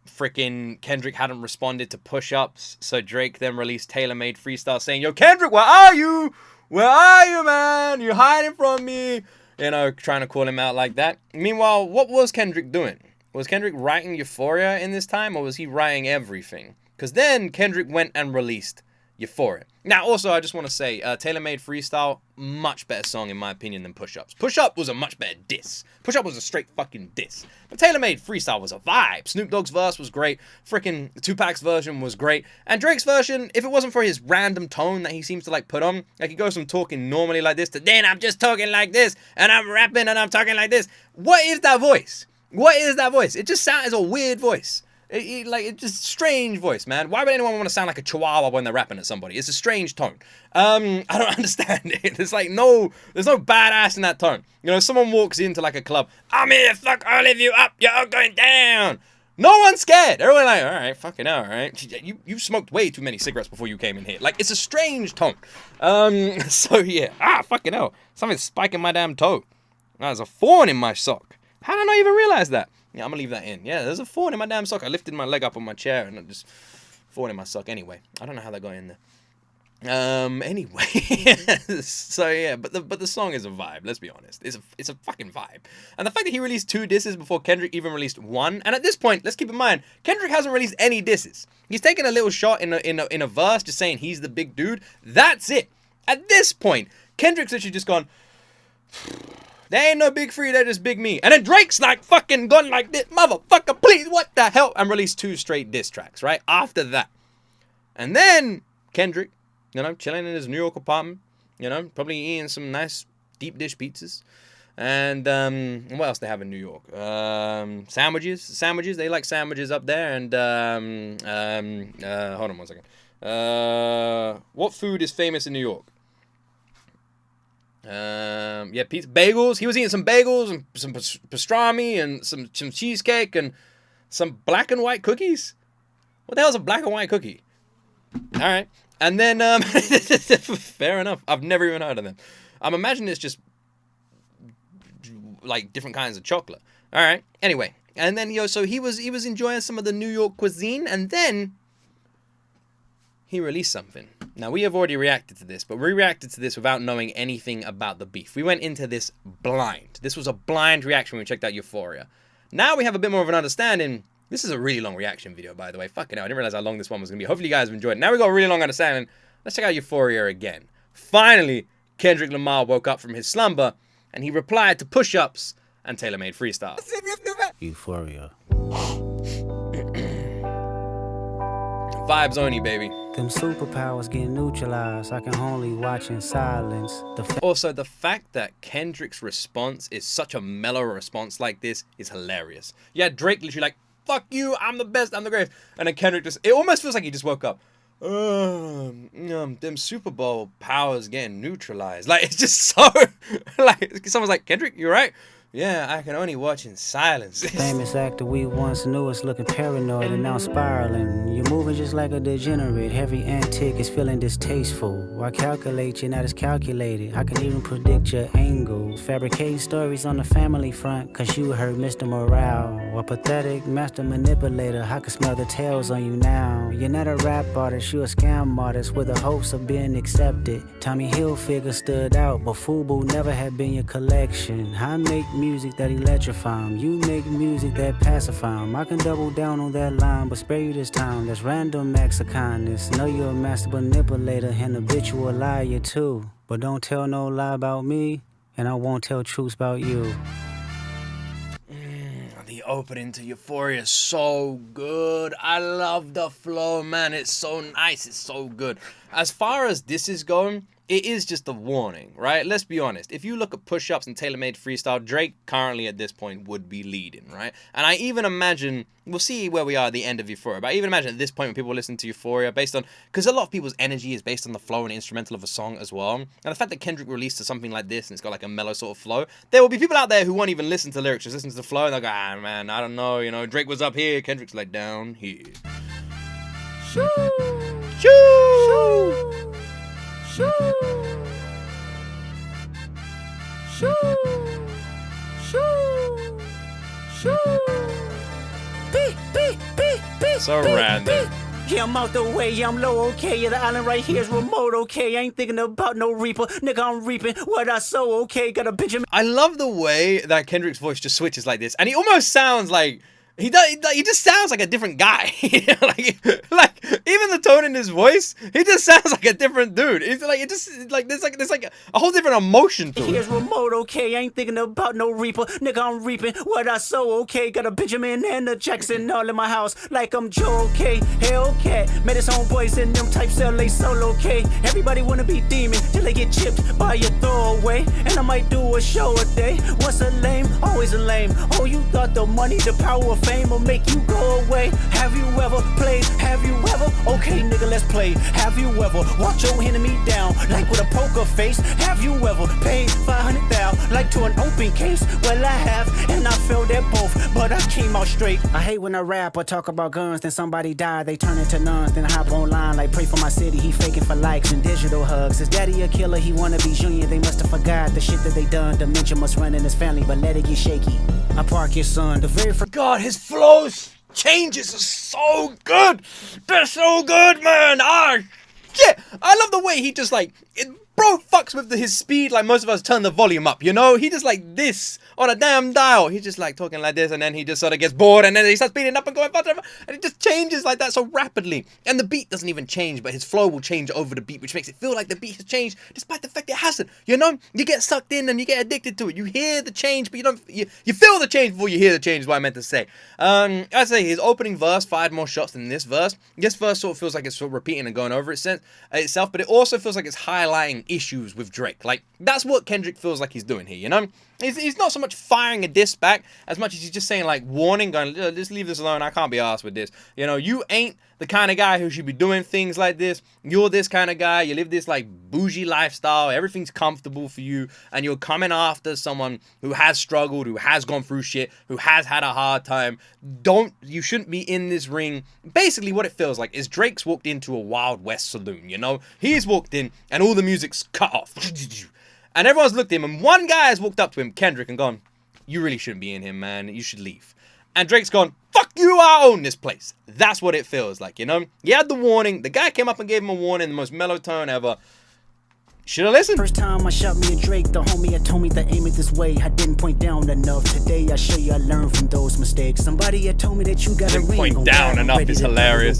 freaking Kendrick hadn't responded to push-ups, so Drake then released Tailor-Made Freestyle saying, yo, Kendrick, where are you? Where are you, man? You're hiding from me. You know, trying to call him out like that. Meanwhile, what was Kendrick doing? Was Kendrick writing Euphoria in this time, or was he writing everything? Because then Kendrick went and released Euphoria. Now, also, I just want to say, Tailor-Made Freestyle, much better song in my opinion than Push-Ups. Push-Up was a much better diss. Push-Up was a straight fucking diss. But Tailor-Made Freestyle was a vibe. Snoop Dogg's verse was great. Freaking Tupac's version was great. And Drake's version, if it wasn't for his random tone that he seems to, like, put on, like, he goes from talking normally like this to then I'm just talking like this, and I'm rapping and I'm talking like this. What is that voice? What is that voice? It just sounds as a weird voice. It's just strange voice, man. Why would anyone want to sound like a chihuahua when they're rapping at somebody? It's a strange tone. I don't understand it. There's like there's no badass in that tone. You know, if someone walks into like a club, I'm here to fuck all of you up, you're all going down. No one's scared. Everyone's like, all right, fucking hell, all right. You smoked way too many cigarettes before you came in here. Like, it's a strange tone. So yeah, fucking hell. Something's spiking my damn toe. There's a thorn in my sock. How did I not even realize that? Yeah, I'm gonna leave that in. Yeah, there's a thorn in my damn sock. I lifted my leg up on my chair and I just thorn in my sock. Anyway, I don't know how that got in there. Anyway, so yeah, but the song is a vibe. Let's be honest, it's a fucking vibe. And the fact that he released 2 disses before Kendrick even released 1, and at this point, let's keep in mind, Kendrick hasn't released any disses. He's taken a little shot in a verse, just saying he's the big dude. That's it. At this point, Kendrick's literally just gone, there ain't no big free, they're just big me. And then Drake's like fucking gone like this, motherfucker, please, what the hell? And released 2 straight diss tracks, right? After that. And then Kendrick, you know, chilling in his New York apartment, you know, probably eating some nice deep dish pizzas. And what else they have in New York? Sandwiches. They like sandwiches up there. And hold on one second. What food is famous in New York? Yeah, pizza, bagels. He was eating some bagels and some pastrami and some cheesecake and some black and white cookies. What the hell is a black and white cookie? All right, and then fair enough. I've never even heard of them. I'm imagining it's just like different kinds of chocolate. All right. Anyway, and then so he was enjoying some of the New York cuisine, and then he released something. Now, we have already reacted to this, but we reacted to this without knowing anything about the beef. We went into this blind. This was a blind reaction when we checked out Euphoria. Now we have a bit more of an understanding. This is a really long reaction video, by the way. Fucking hell, I didn't realize how long this one was going to be. Hopefully you guys have enjoyed it. Now we got a really long understanding. Let's check out Euphoria again. Finally, Kendrick Lamar woke up from his slumber, and he replied to Push-Ups and Tailor-Made Freestyle. Euphoria. Vibes only, baby. Them superpowers get neutralized. I can only watch in silence. Also, the fact that Kendrick's response is such a mellow response like this is hilarious. Yeah, Drake literally like, fuck you, I'm the best, I'm the greatest. And then Kendrick just, it almost feels like he just woke up. Them Super Bowl powers getting neutralized. Like, it's just so, like, someone's like, Kendrick, you right? Yeah, I can only watch in silence. Famous actor we once knew is looking paranoid and now spiraling. You're moving just like a degenerate. Every antic is feeling distasteful. I calculate you, not as calculated. I can even predict your angles. Fabricating stories on the family front, cause you heard Mr. Morale. A pathetic master manipulator. I can smell the tails on you now. You're not a rap artist, you're a scam artist with the hopes of being accepted. Tommy Hilfiger stood out, but FUBU never had been your collection. I make music that electrify 'em. You make music that pacify 'em. I can double down on that line, but spare you this time. That's random acts of kindness. Know you're a master manipulator and habitual liar too. But don't tell no lie about me, and I won't tell truths about you. The opening to Euphoria is so good. I love the flow, man. It's so nice. It's so good. As far as this is going, it is just a warning, right? Let's be honest. If you look at push-ups and Tailor-Made Freestyle, Drake currently at this point would be leading, right? And I even imagine, we'll see where we are at the end of Euphoria, but I even imagine at this point when people listen to Euphoria based on, because a lot of people's energy is based on the flow and instrumental of a song as well. And the fact that Kendrick released something like this and it's got like a mellow sort of flow, there will be people out there who won't even listen to lyrics, just listen to the flow and they'll go, ah, man, I don't know, you know, Drake was up here, Kendrick's like down here. Shoo! Shoo! Shoo! Shoo! Shoo! Shoo! So random. Yeah, I'm out the way, yeah, I'm low, okay. Yeah, the island right here is remote, okay. I ain't thinking about no reaper. Nigga, I'm reaping what I sow, okay. Got a Benjamin. I love the way that Kendrick's voice just switches like this. And he almost sounds like, he just sounds like a different guy. like even the tone in his voice, he just sounds like a different dude. It's like it just like there's like a whole different emotion to it. Here's remote, okay. I ain't thinking about no reaper. Nigga, I'm reaping what I sow, okay. Got a Benjamin and a Jackson all in my house, like I'm Joe, okay. Hellcat, met his homeboys in them types LA solo, okay. Everybody wanna be demon till they get chipped by your throwaway. And I might do a show a day. Once a lame, always a lame. Oh, you thought the money, the power of fame will make you go away. Have you ever played? Have you ever? Okay, nigga, let's play. Have you ever walked your enemy down like with a poker face? Have you ever paid 500,000 like to an open case? Well, I have, and I failed at both, but I came out straight. I hate when I rap or talk about guns, then somebody die, they turn into nuns, then I hop online like pray for my city. He faking for likes and digital hugs. His daddy a killer, he wanna be junior. They must have forgot the shit that they done. Dementia must run in his family, but let it get shaky. I park your son, the very first. God, his flows changes are so good. They're so good, man. Ah, shit. I love the way he just like, bro fucks with his speed like most of us turn the volume up, you know? He just like this on a damn dial. He's just like talking like this and then he just sort of gets bored and then he starts speeding up and going faster and it just changes like that so rapidly. And the beat doesn't even change, but his flow will change over the beat, which makes it feel like the beat has changed despite the fact it hasn't, you know? You get sucked in and you get addicted to it. You hear the change, but you feel the change before you hear the change is what I meant to say. I'd say his opening verse fired more shots than this verse. This verse sort of feels like it's sort of repeating and going over itself, but it also feels like it's highlighting issues with Drake. Like, that's what Kendrick feels like he's doing here, you know? He's not so much firing a diss back as much as he's just saying, like, warning, going, just leave this alone, I can't be arsed with this. You know, you ain't the kind of guy who should be doing things like this. You're this kind of guy, you live this, like, bougie lifestyle, everything's comfortable for you, and you're coming after someone who has struggled, who has gone through shit, who has had a hard time. You shouldn't be in this ring. Basically, what it feels like is Drake's walked into a Wild West saloon, you know? He's walked in, and all the music's cut off. And everyone's looked at him, and one guy has walked up to him, Kendrick, and gone, you really shouldn't be in here, man. You should leave. And Drake's gone, fuck you, I own this place. That's what it feels like, you know? He had the warning. The guy came up and gave him a warning in the most mellow tone ever. Should have listened. First time I shot me a Drake, the homie had told me to aim it this way. I didn't point down enough. Today I show you I learned from those mistakes. Somebody had told me that you got a ring. Point down enough is hilarious.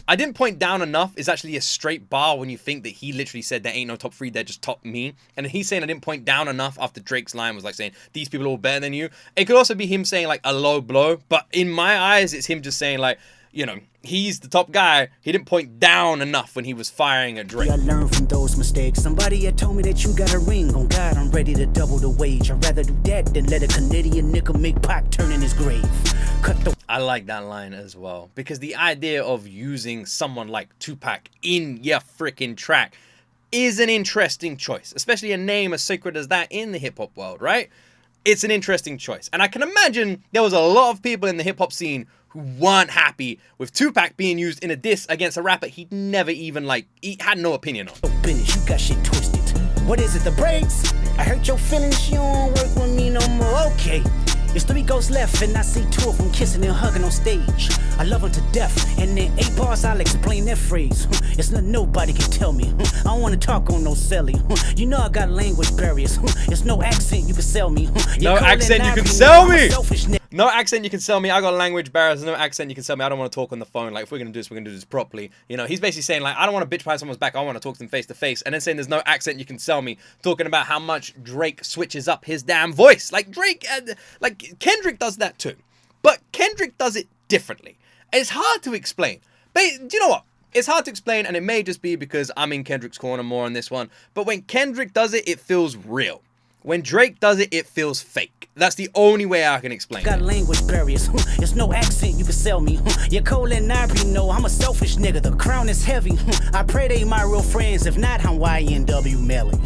I didn't point down enough is actually a straight bar when you think that he literally said there ain't no top 3, they're just top me. And he's saying I didn't point down enough after Drake's line was like saying these people are all better than you. It could also be him saying like a low blow, but in my eyes it's him just saying like, you know, he's the top guy. He didn't point down enough when he was firing at Drake. I learned from those mistakes. Somebody had told me that you got a ring. On God, I'm ready to double the wage. I'd rather do that than let a Canadian nigga make Pac turn in his grave. I like that line as well, because the idea of using someone like Tupac in your freaking track is an interesting choice, especially a name as sacred as that in the hip-hop world, right? It's an interesting choice. And I can imagine there was a lot of people in the hip-hop scene who weren't happy with Tupac being used in a diss against a rapper he'd never even, like, he had no opinion on. Business, you got shit twisted. What is it, the brakes? I hurt your feelings, you don't work with me no more. Okay. There's 3 ghosts left, and I see 2 of them kissing and hugging on stage. I love them to death, and in 8 bars I'll explain that phrase. It's nothing nobody can tell me. I don't wanna talk on no celly. You know I got language barriers. It's no accent you can sell me. No accent you can sell me. No accent you can sell me. I got language barriers. No accent you can sell me. I don't want to talk on the phone. Like, if we're gonna do this, we're gonna do this properly. You know, he's basically saying, like, I don't want to bitch behind someone's back. I want to talk to them face to face. And then saying there's no accent you can sell me. Talking about how much Drake switches up his damn voice. Like Drake, like Kendrick does that too, but Kendrick does it differently. It's hard to explain. But do you know what? It's hard to explain, and it may just be because I'm in Kendrick's corner more on this one. But when Kendrick does it, it feels real. When Drake does it, it feels fake. That's the only way I can explain it. Got language barriers. It's no accent you can sell me. You're cold and I know I'm a selfish nigga. The crown is heavy. I pray they my real friends. If not, I'm YNW Melly.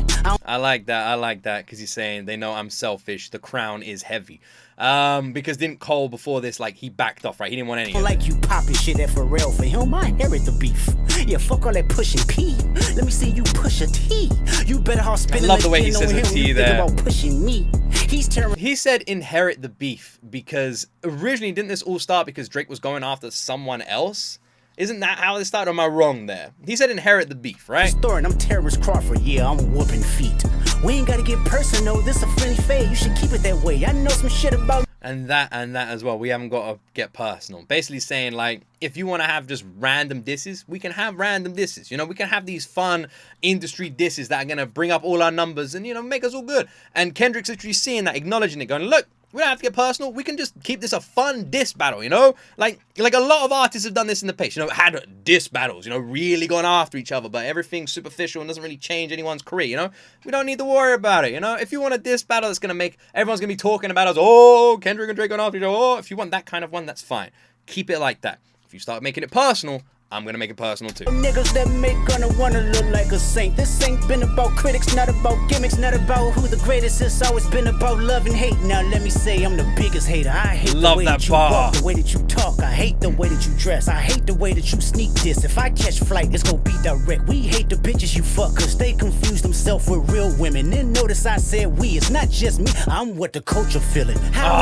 I like that. I like that because he's saying they know I'm selfish. The crown is heavy. Because didn't Cole before this, like, he backed off, right? He didn't want any of like that. You poppin' shit at Pharrell. For him, I inherit the beef. Yeah, fuck all that pushing P. Let me see you push a T. You better off spinning. I love the way he says the T there. About pushing me. He said inherit the beef because originally didn't this all start because Drake was going after someone else? Isn't that how it started? Or am I wrong there? He said inherit the beef, right? I'm Terrence Crawford. Yeah, I'm whooping feet. We ain't gotta get personal. This a friendly fade. You should keep it that way. I know some shit about. And that as well. We haven't got to get personal. Basically saying, like, if you want to have just random disses, we can have random disses. You know, we can have these fun industry disses that are going to bring up all our numbers and, you know, make us all good. And Kendrick's literally seeing that, acknowledging it, going, look, we don't have to get personal. We can just keep this a fun diss battle, you know? Like a lot of artists have done this in the past, you know, had diss battles, you know, really gone after each other, but everything's superficial and doesn't really change anyone's career, you know? We don't need to worry about it, you know? If you want a diss battle that's going to make, everyone's going to be talking about us, oh, Kendrick and Drake going after each other, oh, if you want that kind of one, that's fine. Keep it like that. If you start making it personal, I'm gonna make it personal too. Niggas that make gonna wanna look like a saint. This ain't been about critics, not about gimmicks, not about who the greatest. It's always been about love and hate. Now let me say I'm the biggest hater. I hate the way that you walk, the way that you talk. I hate the way that you dress. I hate the way that you sneak this. If I catch flight, it's gonna be direct. We hate the bitches you fuck, cause they confuse themselves with real women. Then notice I said we, it's not just me. I'm what the culture feeling. How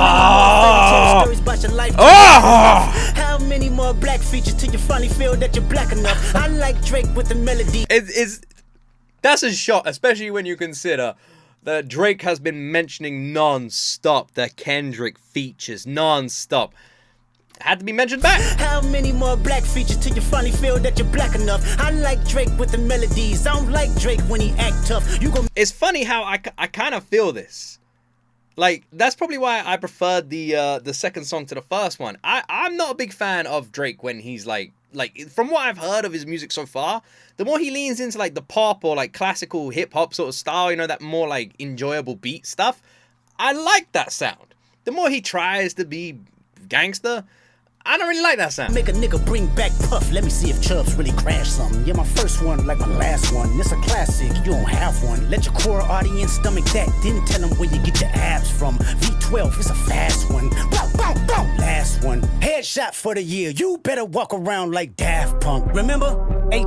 many more stories about your life? How many more black features till you finally feel that you're black enough? I like Drake with the melody. That's a shot, especially when you consider that Drake has been mentioning non-stop the Kendrick features, non-stop. Had to be mentioned back. How many more black features till you finally feel that you're black enough? I like Drake with the melodies. I don't like Drake when he act tough. It's funny how I kind of feel this. Like, that's probably why I preferred the second song to the first one. I'm not a big fan of Drake when he's like from what I've heard of his music so far, the more he leans into like the pop or like classical hip hop sort of style, you know, that more like enjoyable beat stuff, I like that sound. The more he tries to be gangster, I don't really like that sound. Make a nigga bring back Puff. Let me see if Chubbs really crashed something. Yeah, my first one like my last one. It's a classic, you don't have one. Let your core audience stomach that. Didn't tell them where you get your abs from. V12, it's a fast one. Bow, bow, bow. Last one. Headshot for the year. You better walk around like Daft Punk. Remember? The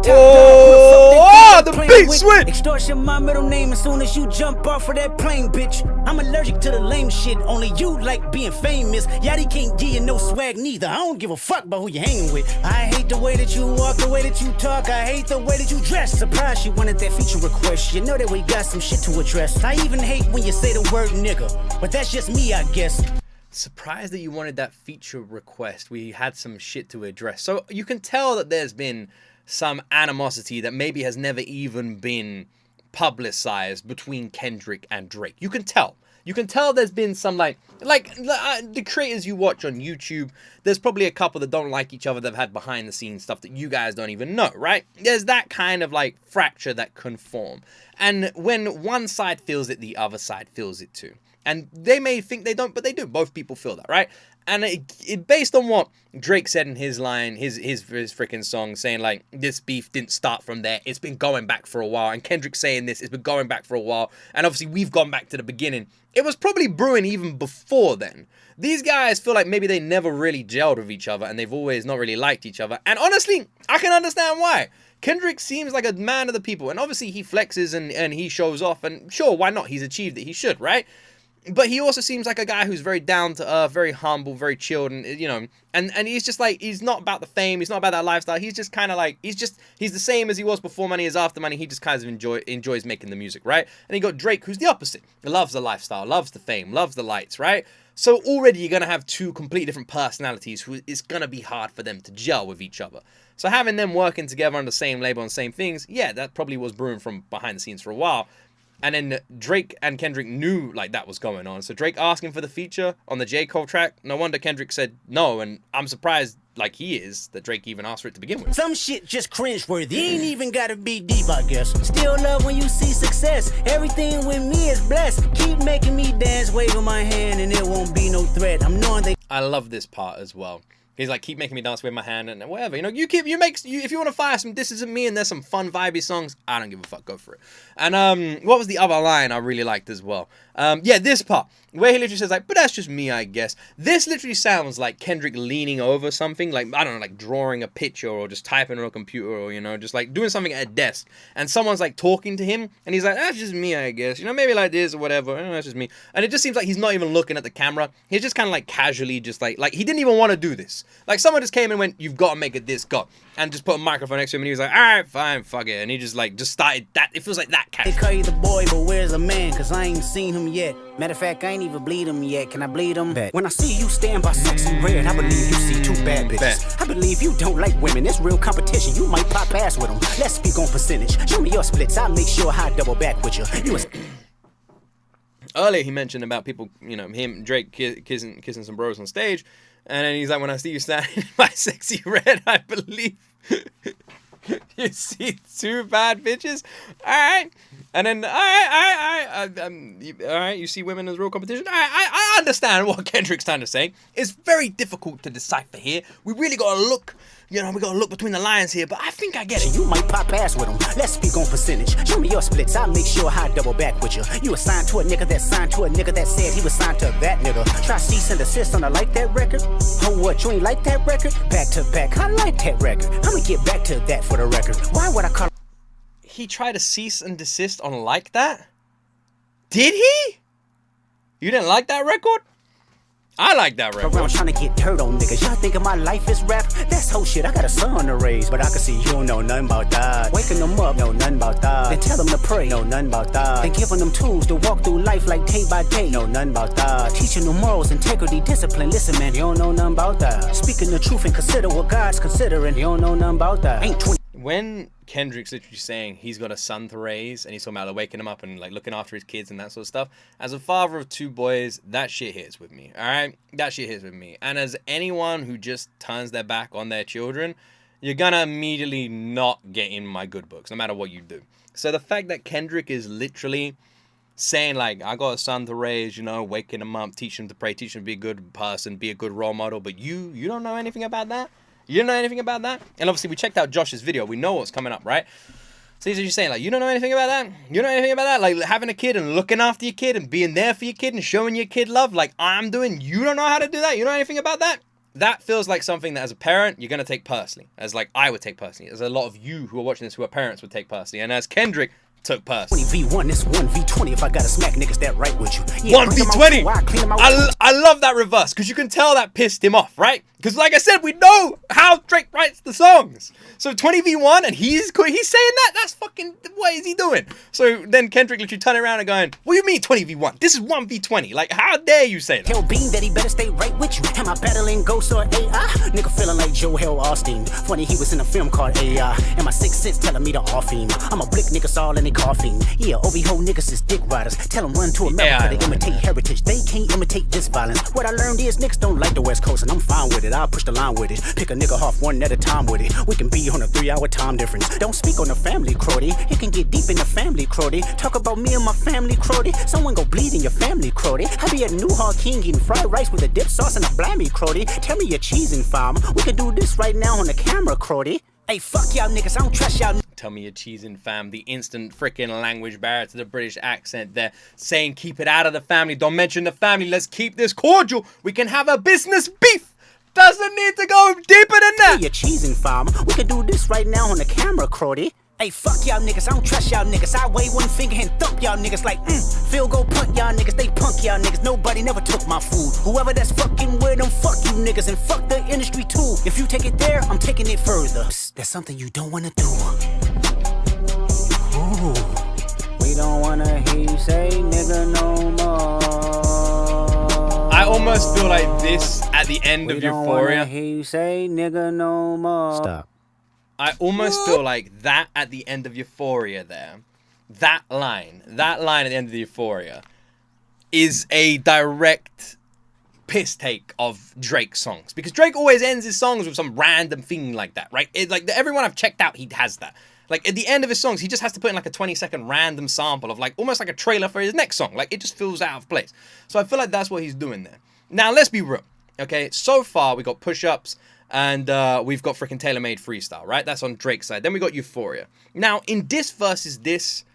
beat switch! Extortion my middle name as soon as you jump off of that plane, bitch. I'm allergic to the lame shit. Only you like being famous. Yachty can't give you no swag neither. I don't give a fuck about who you hanging with. I hate the way that you walk, the way that you talk. I hate the way that you dress. Surprised you wanted that feature request. You know that we got some shit to address. I even hate when you say the word nigga, but that's just me, I guess. Surprised that you wanted that feature request. We had some shit to address. So you can tell that there's been some animosity that maybe has never even been publicized between Kendrick and Drake. You can tell. you can tell there's been some like the creators you watch on YouTube, there's probably a couple that don't like each other that have had behind the scenes stuff that you guys don't even know, right? There's that kind of like fracture that can form. And when one side feels it, the other side feels it too. And they may think they don't, but they do. Both people feel that, right? And it based on what Drake said in his line, his freaking song, saying like, this beef didn't start from there. It's been going back for a while. And Kendrick saying this, it's been going back for a while. And obviously we've gone back to the beginning. It was probably brewing even before then. These guys feel like maybe they never really gelled with each other and they've always not really liked each other. And honestly, I can understand why. Kendrick seems like a man of the people. And obviously he flexes and he shows off. And sure, why not? He's achieved it. He should, right? But he also seems like a guy who's very down to earth, very humble, very chilled, and you know, and he's just like, he's not about the fame, he's not about that lifestyle. He's just kind of like, he's the same as he was before money is after money. He just kind of enjoys making the music, right? And you got Drake, who's the opposite. He loves the lifestyle, loves the fame, loves the lights, right? So already you're gonna have two completely different personalities who it's gonna be hard for them to gel with each other. So having them working together on the same label and same things, yeah, that probably was brewing from behind the scenes for a while. And then Drake and Kendrick knew like that was going on. So Drake asking for the feature on the J.O.T. track. No wonder Kendrick said no. And I'm surprised like he is that Drake even asked for it to begin with. Some shit just cringe-worthy. Ain't even gotta be deep, I guess. Still love when you see success. Everything with me is blessed. Keep making me dance, waving my hand, and it won't be no threat. I'm knowing they... I love this part as well. He's like, keep making me dance with my hand and whatever. You know, if you want to fire some This Isn't Me and there's some fun, vibey songs, I don't give a fuck. Go for it. And what was the other line I really liked as well? Yeah, this part where he literally says like, but that's just me, I guess. This literally sounds like Kendrick leaning over something, like, I don't know, like drawing a picture or just typing on a computer or, you know, just like doing something at a desk. And someone's like talking to him and he's like, that's just me, I guess. You know, maybe like this or whatever. That's just me. And it just seems like he's not even looking at the camera. He's just kind of like casually just like he didn't even want to do this. Like someone just came and went, you've got to make it this, go. And just put a microphone next to him and he was like, all right, fine, fuck it. And he just started that. It feels like that casual. They call you the boy, but where's the man? Cause I ain't seen him yet. Matter of fact, I ain't even bleed him yet. Can I bleed him? Bet. When I see you stand by sexy red, I believe you see two bad bitches. Bet. I believe you don't like women. It's real competition. You might pop ass with them. Let's speak on percentage. Show me your splits. I'll make sure I double back with you. Earlier he mentioned about people, you know, him, Drake kissing some bros on stage. And then he's like, when I see you standing by sexy red, I believe you see two bad bitches. All right. And then, all right, you see women as real competition. All right, I understand what Kendrick's trying to say. It's very difficult to decipher here. We really got to look, you know, we got to look between the lines here, but I think I get it. You might pop ass with them. Let's speak on percentage. Show me your splits. I'll make sure I double back with you. You assigned to a nigga that signed to a nigga that said he was signed to that nigga. Try cease and desist on a like that record. Oh, what, you ain't like that record? Back to back, I like that record. I'ma get back to that for the record. Why would I call... He tried to cease and desist on like that? Did he? You didn't like that record? I like that record. Around trying to get dirt on niggas. Y'all thinking my life is rap? That's whole shit. I got a son to raise, but I can see you don't know nothing about that. Waking them up, know nothing about that. Then tell them to pray, know nothing about that. Then giving them tools to walk through life like day by day, know nothing about that. Teaching them morals, integrity, discipline. Listen, man, you don't know nothing about that. Speaking the truth and consider what God's considering. You don't know nothing about that. Ain't 20. When Kendrick's literally saying he's got a son to raise and he's talking about like waking him up and like looking after his kids and that sort of stuff, as a father of two boys, that shit hits with me. All right, that shit hits with me. And as anyone who just turns their back on their children, you're gonna immediately not get in my good books, no matter what you do. So the fact that Kendrick is literally saying like, I got a son to raise, you know, waking him up, teaching him to pray, teaching him to be a good person, be a good role model, but you don't know anything about that? You don't know anything about that? And obviously we checked out Josh's video. We know what's coming up, right? So he's just saying like, you don't know anything about that? You don't know anything about that? Like having a kid and looking after your kid and being there for your kid and showing your kid love like I'm doing. You don't know how to do that? You know anything about that? That feels like something that as a parent, you're going to take personally. As like I would take personally. As a lot of you who are watching this who are parents would take personally. And as Kendrick took personally. 20v1, this 1v20 if I gotta smack niggas that right with you. Yeah, 1v20! I love that reverse because you can tell that pissed him off, right? Because like I said, we know how Drake writes the songs. So 20v1 and he's saying that? That's fucking, what is he doing? So then Kendrick literally turning around and going, what do you mean 20v1? This is 1v20. Like, how dare you say that? Tell Bean that he better stay right with you. Am I battling ghosts or AI? Nigga feeling like Joel Osteen. Funny he was in a film called AI. And my sixth sense telling me to off him. I'm a blick niggas all in they coughing. Yeah, OB-ho niggas is dick riders. Tell them run to America to imitate heritage. They can't imitate this violence. What I learned is niggas don't like the West Coast and I'm fine with it. I'll push the line with it. Pick a nigga off one at a time with it. We can be on a 3-hour time difference. Don't speak on the family, Crody. It can get deep in the family, Crody. Talk about me and my family, Crody. Someone go bleed in your family, Crody. I be at New Hog King eating fried rice with a dip sauce and a blammy, Crody. Tell me your cheesing farm. We can do this right now on the camera, Crody. Hey, fuck y'all niggas. I don't trust y'all. Tell me your cheesing fam. The instant freaking language barrier to the British accent there. Saying keep it out of the family. Don't mention the family. Let's keep this cordial. We can have a business beef. Doesn't need to go deeper than that. Your cheesing farm. We can do this right now on the camera, Crody. Hey, fuck y'all niggas. I don't trust y'all niggas. I wave one finger and thump y'all niggas like, field goal punt y'all niggas. They punk y'all niggas. Nobody never took my food. Whoever that's fucking with them, fuck you niggas. And fuck the industry too. If you take it there, I'm taking it further. Psst, that's something you don't wanna do. Ooh. We don't wanna hear you say nigga no more. I almost feel like this at the end of Euphoria. We don't wanna hear you say nigga no more. Stop. I almost feel like that at the end of Euphoria there, that line at the end of the Euphoria is a direct piss take of Drake's songs. Because Drake always ends his songs with some random thing like that, right? Like everyone I've checked out, he has that. Like at the end of his songs, he just has to put in like a 20-second random sample of like almost like a trailer for his next song. Like it just feels out of place. So I feel like that's what he's doing there. Now let's be real, okay? So far we got push-ups and we've got freaking Tailor-Made Freestyle, right? That's on Drake's side. Then we got Euphoria. Now in diss versus diss,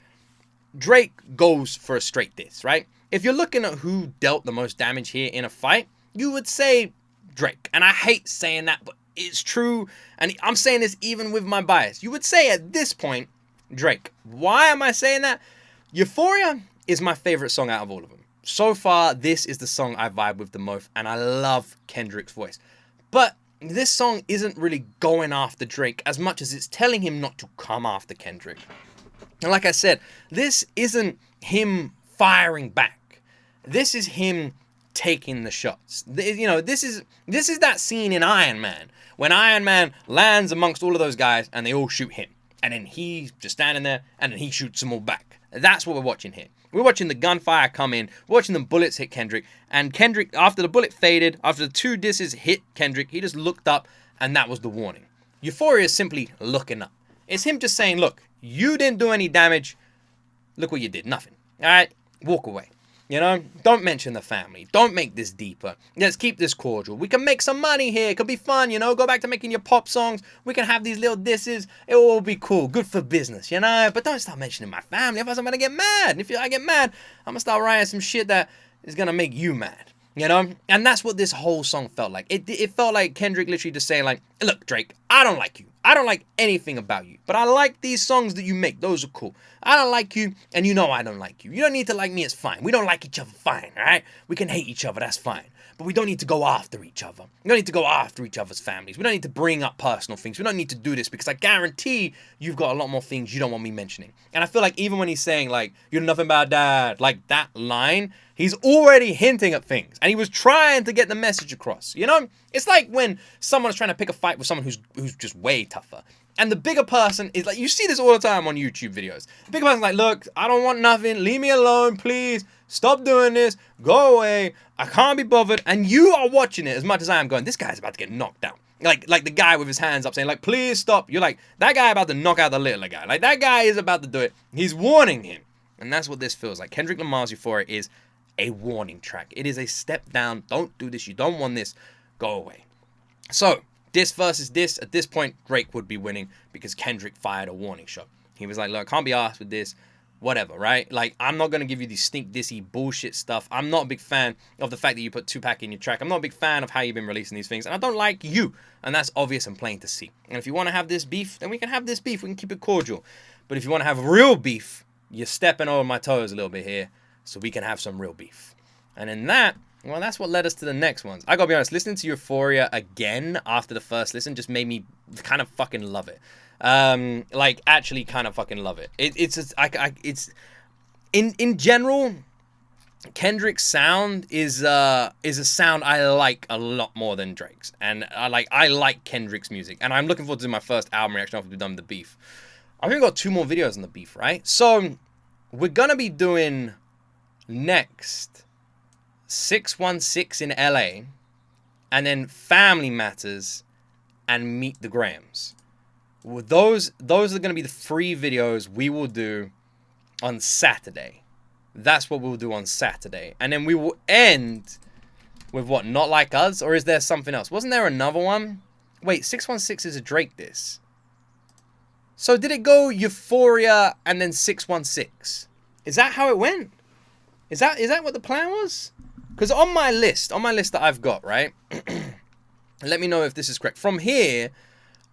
Drake goes for a straight diss, right? If you're looking at who dealt the most damage here in a fight, you would say Drake. And I hate saying that, but it's true. And I'm saying this even with my bias. You would say at this point, Drake. Why am I saying that? Euphoria is my favorite song out of all of them. So far, this is the song I vibe with the most. And I love Kendrick's voice. But this song isn't really going after Drake as much as it's telling him not to come after Kendrick. And like I said, this isn't him firing back. This is him taking the shots. You know, this is that scene in Iron Man when Iron Man lands amongst all of those guys and they all shoot him. And then he's just standing there and then he shoots them all back. That's what we're watching here. We're watching the gunfire come in, watching the bullets hit Kendrick, and Kendrick, after the bullet faded, after the 2 disses hit Kendrick, he just looked up, and that was the warning. Euphoria is simply looking up. It's him just saying, look, you didn't do any damage, look what you did, nothing. Alright, walk away. You know, don't mention the family. Don't make this deeper. Let's keep this cordial. We can make some money here. It could be fun, you know. Go back to making your pop songs. We can have these little disses. It will all be cool. Good for business, you know. But don't start mentioning my family. Otherwise, I'm going to get mad. And if I get mad, I'm going to start writing some shit that is going to make you mad. You know? And that's what this whole song felt like. It felt like Kendrick literally just saying like, look, Drake, I don't like you. I don't like anything about you. But I like these songs that you make. Those are cool. I don't like you, and you know I don't like you. You don't need to like me, it's fine. We don't like each other, fine, alright? We can hate each other, that's fine. But we don't need to go after each other. We don't need to go after each other's families. We don't need to bring up personal things. We don't need to do this because I guarantee you've got a lot more things you don't want me mentioning. And I feel like even when he's saying like, you're nothing but dad, like that line, he's already hinting at things. And he was trying to get the message across, you know? It's like when someone's trying to pick a fight with someone who's just way tougher. And the bigger person is like, you see this all the time on YouTube videos. The bigger person's like, look, I don't want nothing. Leave me alone, please. Stop doing this. Go away. I can't be bothered. And you are watching it as much as I am going, this guy's about to get knocked out. Like the guy with his hands up saying like, please stop. You're like, that guy about to knock out the littler guy. Like that guy is about to do it. He's warning him. And that's what this feels like. Kendrick Lamar's Euphoria is a warning track. It is a step down. Don't do this. You don't want this. Go away. So, diss versus diss, at this point, Drake would be winning because Kendrick fired a warning shot. He was like, look, I can't be arsed with this, whatever, right? Like, I'm not going to give you these sneak dissy bullshit stuff. I'm not a big fan of the fact that you put Tupac in your track. I'm not a big fan of how you've been releasing these things, and I don't like you. And that's obvious and plain to see. And if you want to have this beef, then we can have this beef. We can keep it cordial. But if you want to have real beef, you're stepping over my toes a little bit here, so we can have some real beef. And in that, Well, that's what led us to the next ones. I gotta be honest, listening to Euphoria again after the first listen just made me kind of fucking love it. Like, actually kind of fucking love it. It's in general, Kendrick's sound is a sound I like a lot more than Drake's. And I like Kendrick's music. And I'm looking forward to my first album reaction after we've done the beef. I think we've got 2 more videos on the beef, right? So, we're gonna be doing next 616 in LA, and then Family Matters and Meet the Grams. Those are going to be the 3 videos we will do on Saturday. That's what we'll do on Saturday. And then we will end with what? Not Like Us? Or is there something else? Wasn't there another one? Wait, 616 is a Drake diss. So did it go Euphoria and then 616? Is that how it went? Is that what the plan was? Because on my list that I've got, right? Let me know if this is correct. From here,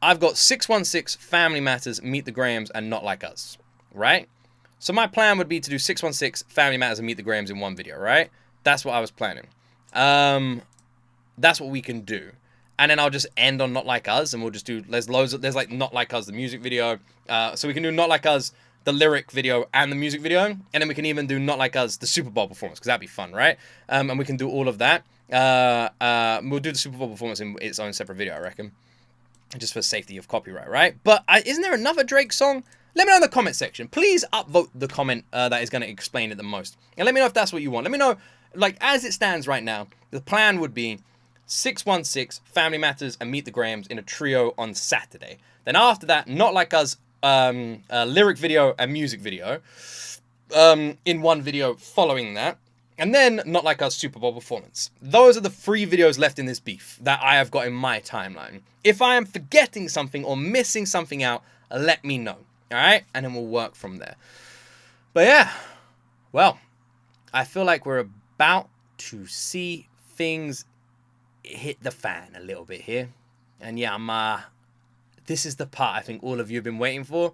I've got 616, Family Matters, Meet the Grams, and Not Like Us, right? So my plan would be to do 616, Family Matters, and Meet the Grams in one video, right? That's what I was planning. That's what we can do. And then I'll just end on Not Like Us, and we'll just do, there's like Not Like Us, the music video. So we can do Not Like Us, the lyric video, and the music video. And then we can even do Not Like Us, the Super Bowl performance, because that'd be fun, right? And we can do all of that. We'll do the Super Bowl performance in its own separate video, I reckon. Just for safety of copyright, right? But isn't there another Drake song? Let me know in the comment section. Please upvote the comment that is going to explain it the most. And let me know if that's what you want. Let me know, like, as it stands right now, the plan would be 616, Family Matters, and Meet the Grams in a trio on Saturday. Then after that, Not Like Us, lyric video and music video in one video following that. And then Not Like Us Super Bowl performance. Those are the 3 videos left in this beef that I have got in my timeline. If I am forgetting something or missing something out, let me know. Alright? And then we'll work from there. But yeah. Well, I feel like we're about to see things hit the fan a little bit here. And yeah, this is the part I think all of you have been waiting for.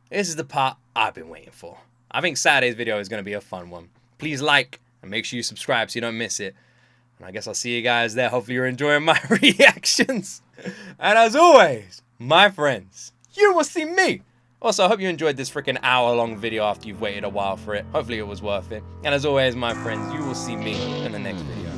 This is the part I've been waiting for. I think Saturday's video is going to be a fun one. Please like and make sure you subscribe so you don't miss it. And I guess I'll see you guys there. Hopefully you're enjoying my reactions. And as always, my friends, you will see me. Also, I hope you enjoyed this freaking hour-long video after you've waited a while for it. Hopefully it was worth it. And as always, my friends, you will see me in the next video.